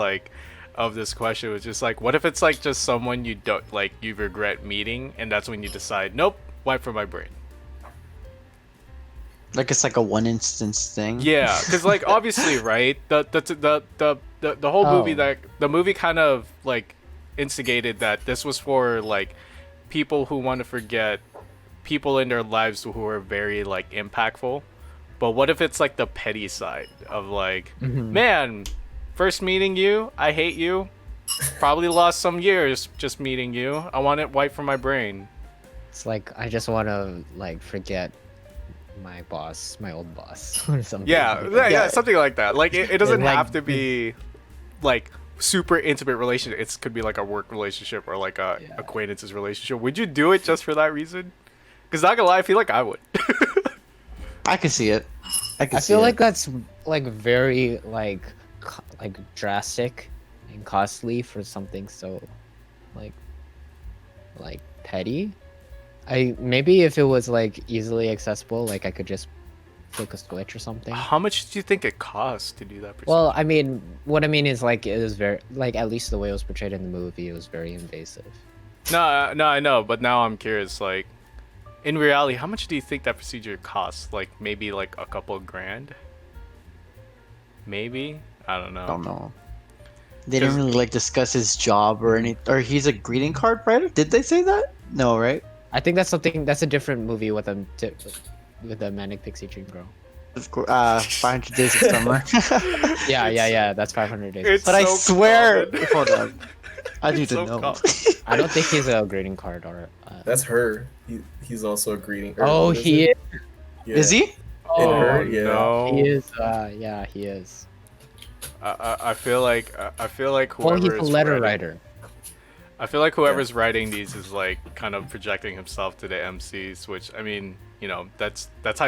of this question, which is like, what if it's like just someone you don't like, you regret meeting, and that's when you decide, nope, wipe from my brain. Like it's like a one instance thing. Yeah, because like obviously, right? The whole movie, Oh. that the movie kind of like instigated that this was for like people who want to forget people in their lives who are very like impactful. But what if it's like the petty side of like, Mhm. man, first meeting you, I hate you. Probably lost some years just meeting you. I want it wiped from my brain. It's like I just want to like forget my boss, my old boss or something. Yeah, like yeah, that. yeah, something like that. Like it doesn't And, like, have to be like super intimate relationship. It could be like a work relationship or like a Yeah. acquaintances relationship. Would you do it just for that reason? Because not gonna lie, I feel like I would. I can see it. I can I see feel it. like that's like very like drastic and costly for something so like petty. I maybe if it was like easily accessible, like I could just flick a switch or something. How much do you think it costs to do that? Well, I mean, what I mean is like it was very like at least the way it was portrayed in the movie, it was very invasive. No, no, I know, but now I'm curious. Like, in reality, how much do you think that procedure costs? Like, maybe like a couple of grand? Maybe? I don't know. I don't know. They didn't 'Cause- really like discuss his job or any or he's a greeting card writer? Did they say that? No, right? I think that's a different movie with a manic pixie dream girl. Of course, 500 Days of Summer. Yeah, that's 500 Days. It's But I so swear, common. hold on, I need It's to so know. common. I don't think he's a greeting card or. That's her. He's also a greeting. or Oh, what he it? is. Yeah. Is he? In Oh, her, yeah. no. He is. Yeah, he is. I feel like Well, whoever he's a is letter writing- writer. I feel like whoever's writing these is like kind of projecting himself to the MCs, which I mean, you know, that's how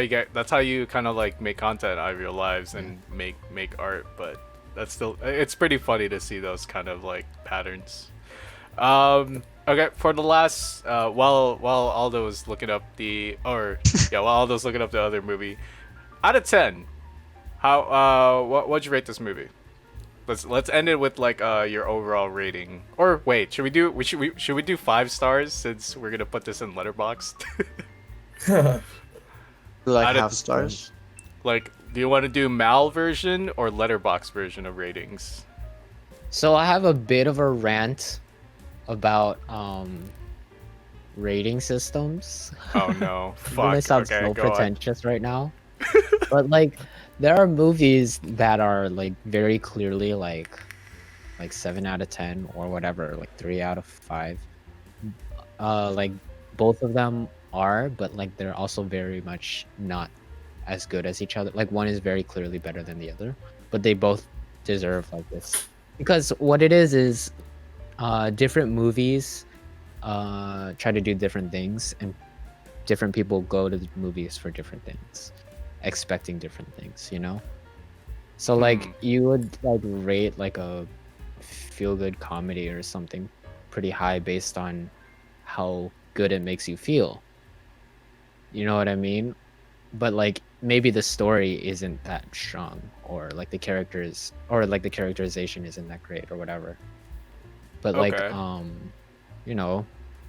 you kind of like make content out of your lives and make art. But that's still, it's pretty funny to see those kind of like patterns. Okay, for the last while Aldo was looking up while Aldo's looking up the other movie, out of 10, how what'd you rate this movie? Let's end it with like your overall rating. Or wait, should we do 5 stars since we're gonna put this in Letterboxd? Like Out of half stars? Like, do you want to do Mal version or Letterboxd version of ratings? So I have a bit of a rant about rating systems. Oh no, It really fuck. sounds Okay, so go on. pretentious right now. But like there are movies that are like very clearly like 7 out of 10 or whatever, like 3 out of 5. Like both of them are, but like they're also very much not as good as each other. Like one is very clearly better than the other, but they both deserve like this. Because what it is different movies try to do different things, and different people go to the movies for different things, expecting different things, you know? So like you would like rate like a feel good comedy or something pretty high based on how good it makes you feel. You know what I mean? But like maybe the story isn't that strong, or like the characters, or like the characterization isn't that great or whatever. But like Okay. you know,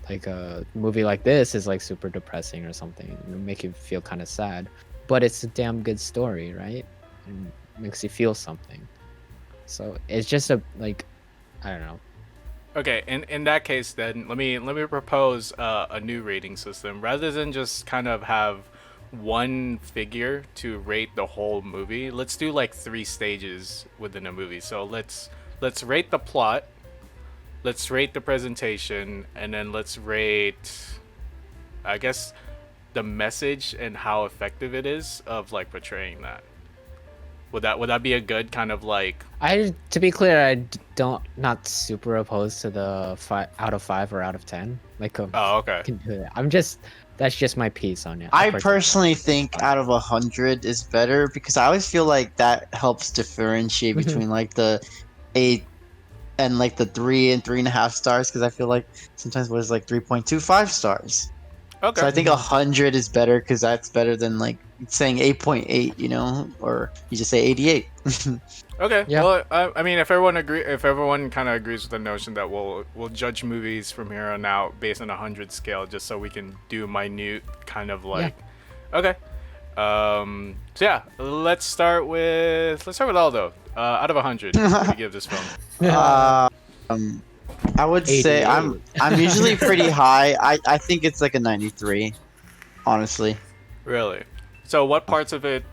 like a movie like this is like super depressing or something, it'll make you feel kind of sad, but it's a damn good story, right? And makes you feel something. So it's just a like, I don't know. Okay, in that case, then let me propose a new rating system rather than just kind of have one figure to rate the whole movie. Let's do like 3 stages within a movie. So let's rate the plot, let's rate the presentation, and then let's rate, I guess, the message and how effective it is of like portraying that. Would that be a good kind of like? To be clear, don't not super opposed to the 5 out of 5 or out of 10. Like Oh, okay. can do that. That's just my piece on it. I personally think out of 100 is better because I always feel like that helps differentiate Mhm. between like the 8 and like the 3 and 3.5 stars because I feel like sometimes what is like 3.25 stars. Okay. So I think 100 is better because that's better than like saying 8.8, you know, or you just say 88. Okay. Yeah. Well, I mean, if everyone kind of agrees with the notion that we'll judge movies from here on out based on a 100 scale, just so we can do minute kind of like. Okay. So yeah, let's start with Aldo. Out of 100, what do you give this film? I would say 88. I'm usually pretty high. I think it's like a 93, honestly. Really? So what parts of it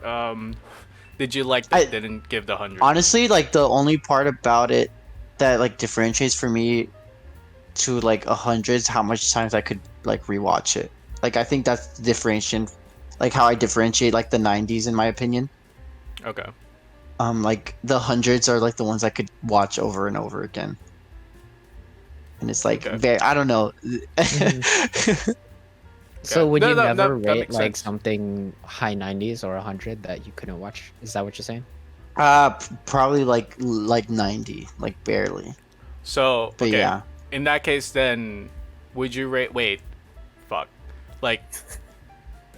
did you like that didn't give the 100? Honestly, like the only part about it that like differentiates for me to like 100 is how much times I could like rewatch it. Like I think that's the differentiation, like how I differentiate like the 90s in my opinion. Okay. Like the hundreds are like the ones I could watch over and over again. And it's like Okay. I don't know. So Okay. would No, you no, never that rate makes like sense. something high 90s or 100 that you couldn't watch? Is that what you're saying? Probably like 90, like barely. So But okay. yeah. In that case, then would you rate? Wait, fuck. Like,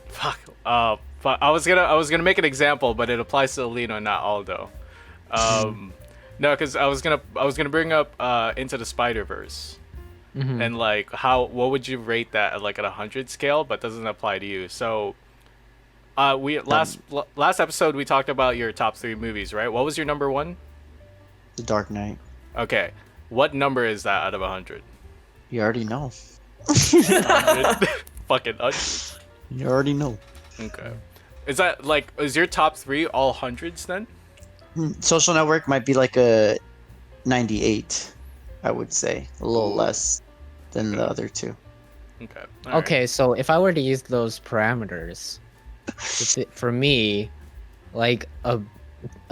fuck. I was gonna make an example, but it applies to Alino, not Aldo. No, because I was gonna bring up Into the Spider-Verse. Mhm. And like what would you rate that at like at 100 scale, but doesn't apply to you. So we last episode we talked about your top 3 movies, right? What was your number 1? The Dark Knight. Okay, what number is that out of 100? You already know. 100? Fucking 100. You already know. Okay, is that like, is your top 3 all hundreds then? Social Network might be like a 98, I would say. A little Ooh. less than the other two. Okay. All right. Okay, so if I were to use those parameters, for me, like a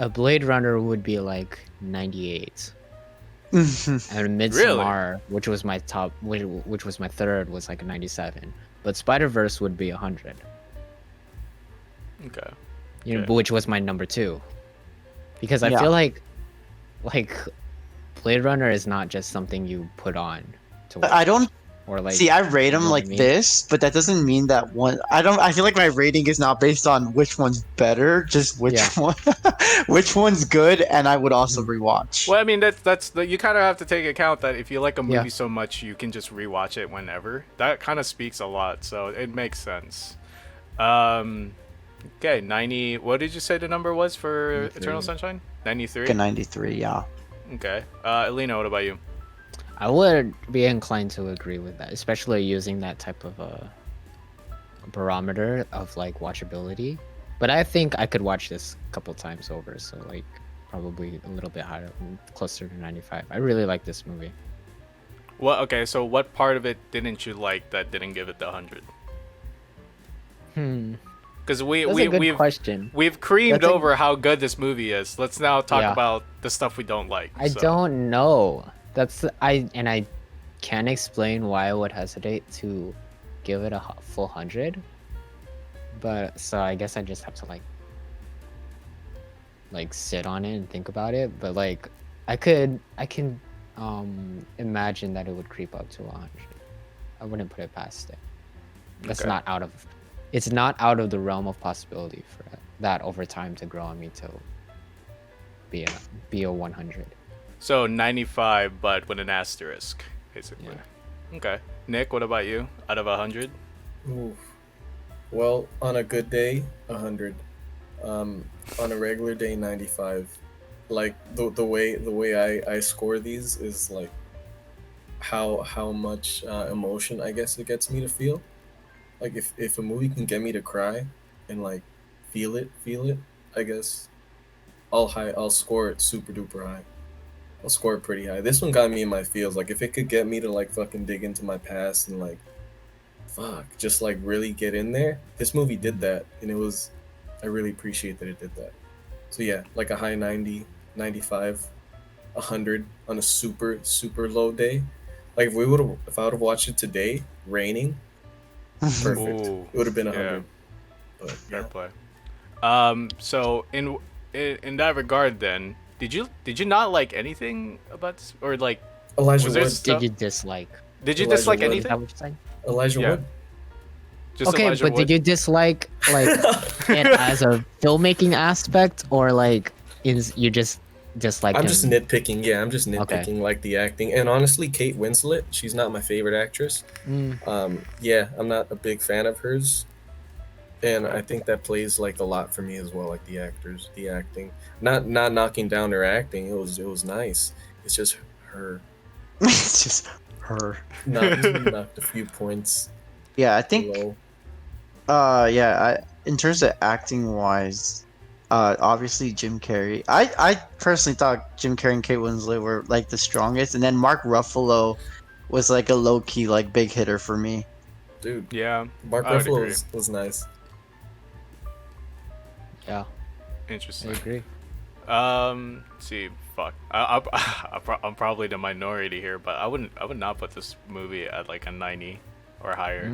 Blade Runner would be like 98, and Midsommar, which was my top, which was my third, was like a 97. But Spider-Verse would be 100. Okay. You know, Okay. which was my number 2, because I Yeah. feel like Blade Runner is not just something you put on to watch. I don't Or like, see. I rate them know what like I mean? this, but that doesn't mean that one. I don't. I feel like my rating is not based on which one's better, just which Yeah. one, which one's good, and I would also rewatch. Well, I mean, that's you kind of have to take account that if you like a movie Yeah. so much, you can just rewatch it whenever. That kind of speaks a lot, so it makes sense. Okay, 90. What did you say the number was for 93. Eternal Sunshine? 93. Like a 93, yeah. Okay. Elena, what about you? I would be inclined to agree with that, especially using that type of a barometer of like watchability. But I think I could watch this a couple times over, so like probably a little bit higher, closer to 95. I really like this movie. Well, okay, so what part of it didn't you like that didn't give it the 100? Because That's a good question. we've creamed That's a- over how good this movie is. Let's now talk Yeah. about the stuff we don't like. I so. don't know. I can't explain why I would hesitate to give it a full 100. But so I guess I just have to like sit on it and think about it. But like I can imagine that it would creep up to 100. I wouldn't put it past it. That's Okay. not out of. It's not out of the realm of possibility for that over time to grow on me to be a 100. So 95, but with an asterisk, basically. Yeah. Okay. Nick, what about you? Out of 100? Ooh. Well, on a good day, 100. On a regular day, 95. Like the way I score these is like how much emotion I guess it gets me to feel. Like if a movie can get me to cry and like feel it, I guess I'll score it super duper high. I'll score it pretty high. This one got me in my feels. Like if it could get me to like fucking dig into my past and like fuck, just like really get in there. This movie did that, and I really appreciate that it did that. So yeah, like a high 90, 95, 100 on a super super low day. Like if I would have watched it today, raining, perfect. Ooh, It would have been yeah. 100. But Fair yeah. play. So in that regard, then, did you not like anything about this, or like Elijah was there Wood. stuff? Did you dislike? Did you Elijah dislike Wood. Is that anything? what you're saying? Elijah Yeah. Wood. Just Okay, Elijah but Wood? did you dislike like it as a filmmaking aspect, or like you just dislike I'm him? just nitpicking. Yeah, I'm just nitpicking Okay. like the acting. And honestly, Kate Winslet, she's not my favorite actress. Yeah, I'm not a big fan of hers. And I think that plays like a lot for me as well, like the acting. Not knocking down her acting. It was nice. It's just her It's just her. knocked a few points Yeah, I think. low. In terms of acting wise, obviously Jim Carrey. I personally thought Jim Carrey and Kate Winslet were like the strongest, and then Mark Ruffalo was like a low key like big hitter for me. Dude, Yeah, Mark I would Ruffalo agree. was nice. Yeah, I Interesting. agree. Let's see, fuck. I'm probably the minority here, but I would not put this movie at like a 90 or higher,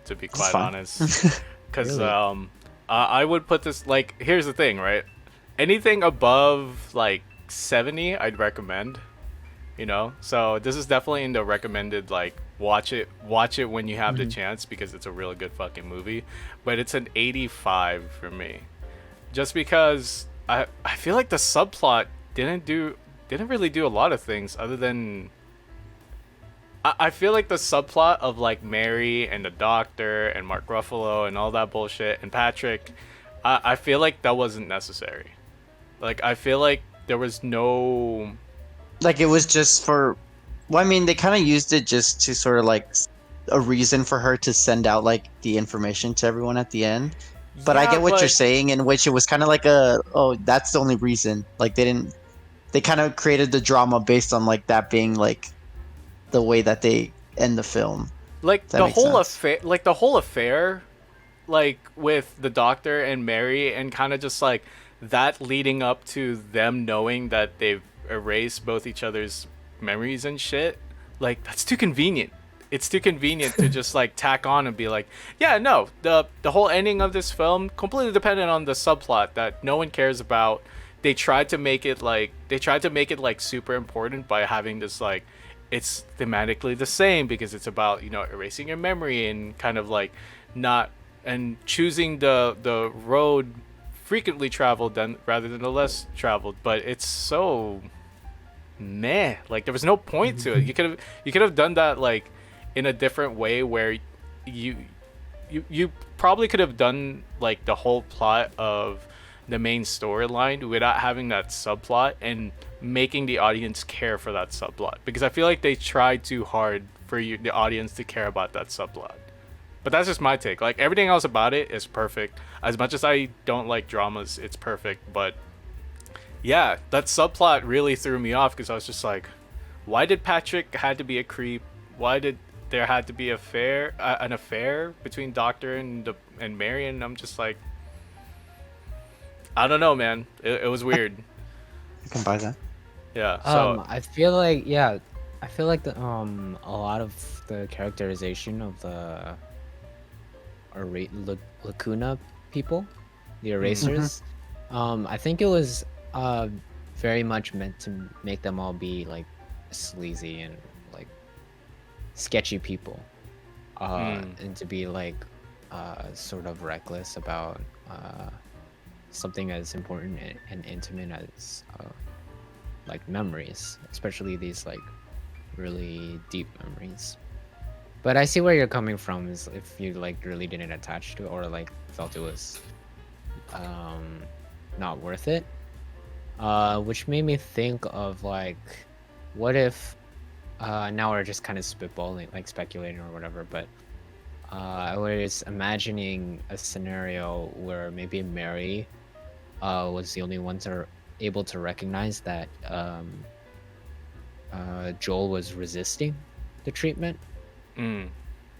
to be quite fine. honest. Because Really? I would put this like, here's the thing, right? Anything above like 70, I'd recommend. You know, so this is definitely in the recommended, like watch it when you have the chance, because it's a really good fucking movie. But it's an 85 for me, just because I feel like the subplot didn't really do a lot of things other than I feel like the subplot of like Mary and the doctor and Mark Ruffalo and all that bullshit and Patrick, I feel like that wasn't necessary. Like I feel like there was no Like it was just for. Well, I mean, they kind of used it just to sort of like a reason for her to send out like the information to everyone at the end. But I Yeah, get what but- you're saying, in which it was kind of like that's the only reason. Like they kind of created the drama based on like that being like the way that they end the film. like That the makes whole sense. affair, like with the doctor and Mary, and kind of just like that leading up to them knowing that they've erased both each other's memories and shit. Like that's too convenient. It's too convenient to just like tack on and be like, yeah, no, the whole ending of this film completely dependent on the subplot that no one cares about. They tried to make it like super important by having this like, it's thematically the same because it's about, you know, erasing your memory and kind of like not, and choosing the road frequently traveled then rather than the less traveled. But it's so meh. Like there was no point to it. You could have done that like in a different way where you probably could have done like the whole plot of the main storyline without having that subplot and making the audience care for that subplot, because I feel like they tried too hard for the audience to care about that subplot. But that's just my take. Like everything else about it is perfect. As much as I don't like dramas, it's perfect. But yeah, that subplot really threw me off because I was just like, why did Patrick had to be a creep? Why did there had to be an affair between Doctor and Mary? And I'm just like, I don't know, man. It was weird. I can buy that. Yeah. So I feel like the a lot of the characterization of the Lacuna people, the erasers, I think it was very much meant to make them all be like sleazy and like sketchy people. and to be like sort of reckless about something as important and intimate as like memories, especially these like really deep memories. But I see where you're coming from, is if you like really didn't attach to it or like felt it was not worth it. Which made me think of like, what if now we're just kind of spitballing, like speculating or whatever, but I was imagining a scenario where maybe Mary was the only one able to recognize that Joel was resisting the treatment.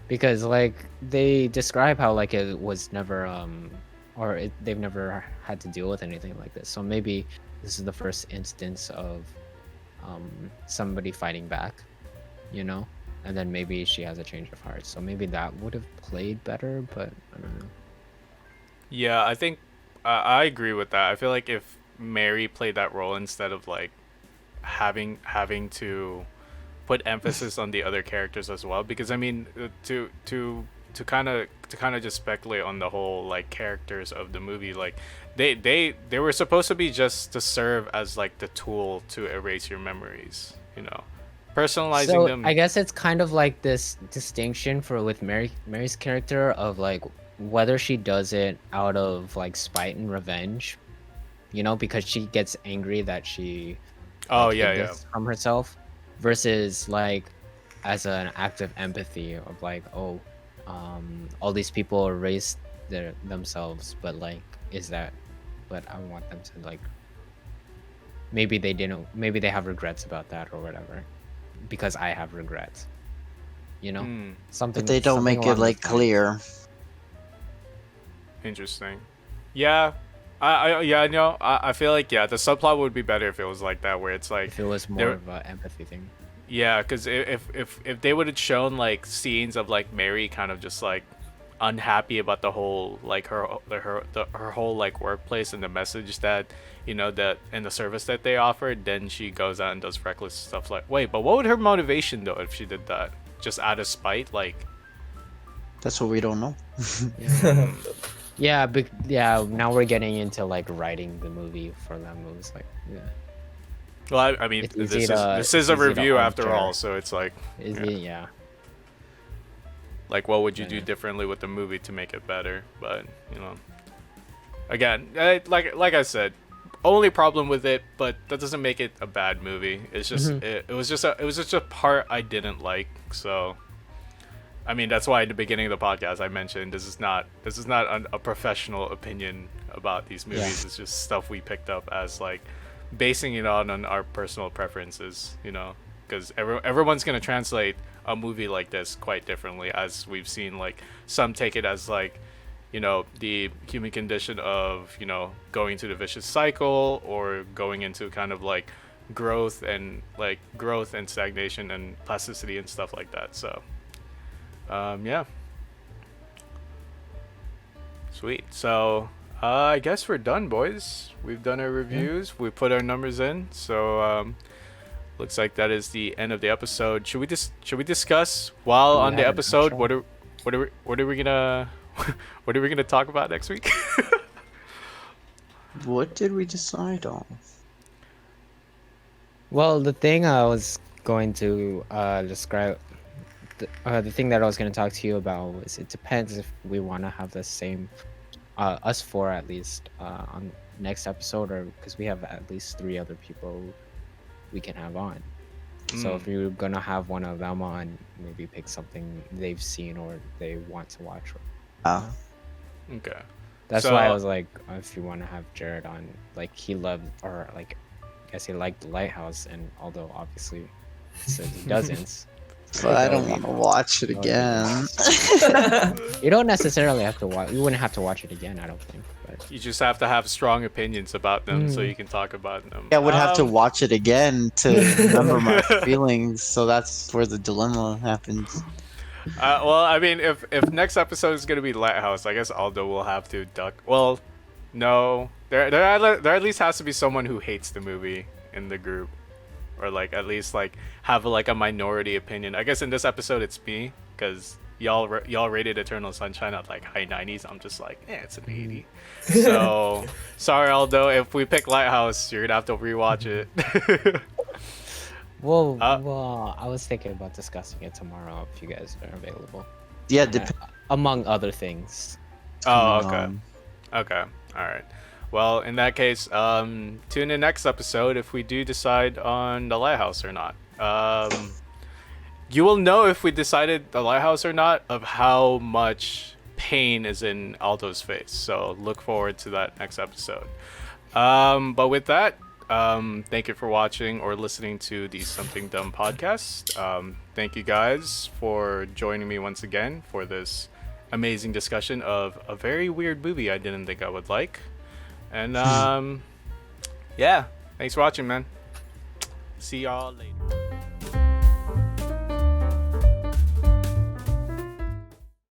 Because like they describe how like it was never they've never had to deal with anything like this, so maybe this is the first instance of somebody fighting back, you know, and then maybe she has a change of heart, so maybe that would have played better, but I don't know. Yeah, I think I agree with that. I feel like if Mary played that role instead of like having to put emphasis on the other characters as well, because I mean to kind of just speculate on the whole like characters of the movie, like they were supposed to be just to serve as like the tool to erase your memories, you know, personalizing So them. I guess it's kind of like this distinction for with Mary's character of like whether she does it out of like spite and revenge, you know, because she gets angry that she Oh like, yeah, hid yeah. this from herself, versus like as an act of empathy of like, oh, all these people erased themselves, but like but I want them to like, maybe they didn't, maybe they have regrets about that or whatever, because I have regrets, you know. Something, But they don't something make it along like those lines. clear. Interesting. Yeah. I know. I feel like yeah, the subplot would be better if it was like that, where it's like If it was more of an empathy thing. yeah, because if they would have shown like scenes of like Mary kind of just like unhappy about the whole like her whole like workplace and the message that, you know, that and the service that they offered, then she goes out and does reckless stuff. Like, wait, but what would her motivation though if she did that? Just out of spite, like? That's what we don't know. Yeah, but yeah, now we're getting into like writing the movie for that movie. It's like, yeah, Well, I mean, It's this easy is to- this it's is a easy to review after alter. all, so it's like, is Yeah. it? Yeah. like, what would you do Yeah. differently with the movie to make it better? But you know, again, like I said, only problem with it, but that doesn't make it a bad movie. It's just it was just a part I didn't like. So, I mean, that's why at the beginning of the podcast I mentioned this is not a professional opinion about these movies. Yeah. It's just stuff we picked up as like basing it on our personal preferences, you know, because everyone's gonna translate a movie like this quite differently, as we've seen. Like some take it as like, you know, the human condition of, you know, going to the vicious cycle or going into kind of like growth and stagnation and plasticity and stuff like that. So yeah, sweet. So I guess we're done, boys. We've done our reviews. We put our numbers in. So looks like that is the end of the episode. Should we discuss while Do we on the have an episode outro? what are we gonna what are we gonna talk about next week? What did we decide on? Well, the thing I was going to describe, the thing that I was going to talk to you about was, it depends if we want to have the same, us four at least, on next episode, or because we have at least 3 other people we can have on. So if you're gonna have one of them on, maybe pick something they've seen or they want to watch. Okay. That's So- why I was like, if you want to have Jared on, like he loved, or like, I guess he liked The Lighthouse, and although obviously he says he doesn't, But I don't want to watch it again. you don't necessarily have to watch. You wouldn't have to watch it again, I don't think. But You just have to have strong opinions about them so you can talk about them. I would have to watch it again to remember my feelings, so that's where the dilemma happens. Well, I mean, if next episode is gonna be Lighthouse, I guess Aldo will have to duck. Well, no, there at least has to be someone who hates the movie in the group, or like at least like have like a minority opinion. I guess in this episode it's me, because y'all rated Eternal Sunshine at like high 90s. I'm just like, it's an Mm-hmm. 80. So sorry, Aldo. If we pick Lighthouse, you're gonna have to rewatch it. Well, Uh, I was thinking about discussing it tomorrow if you guys are available. Yeah, Uh, among other things. oh, depending okay. on- Okay. All right. Well, in that case, tune in next episode if we do decide on the Lighthouse or not. You will know if we decided the Lighthouse or not of how much pain is in Aldo's face. So look forward to that next episode. But with that, thank you for watching or listening to the Something Dumb podcast. Thank you guys for joining me once again for this amazing discussion of a very weird movie I didn't think I would like. And yeah, thanks for watching, man. See y'all later.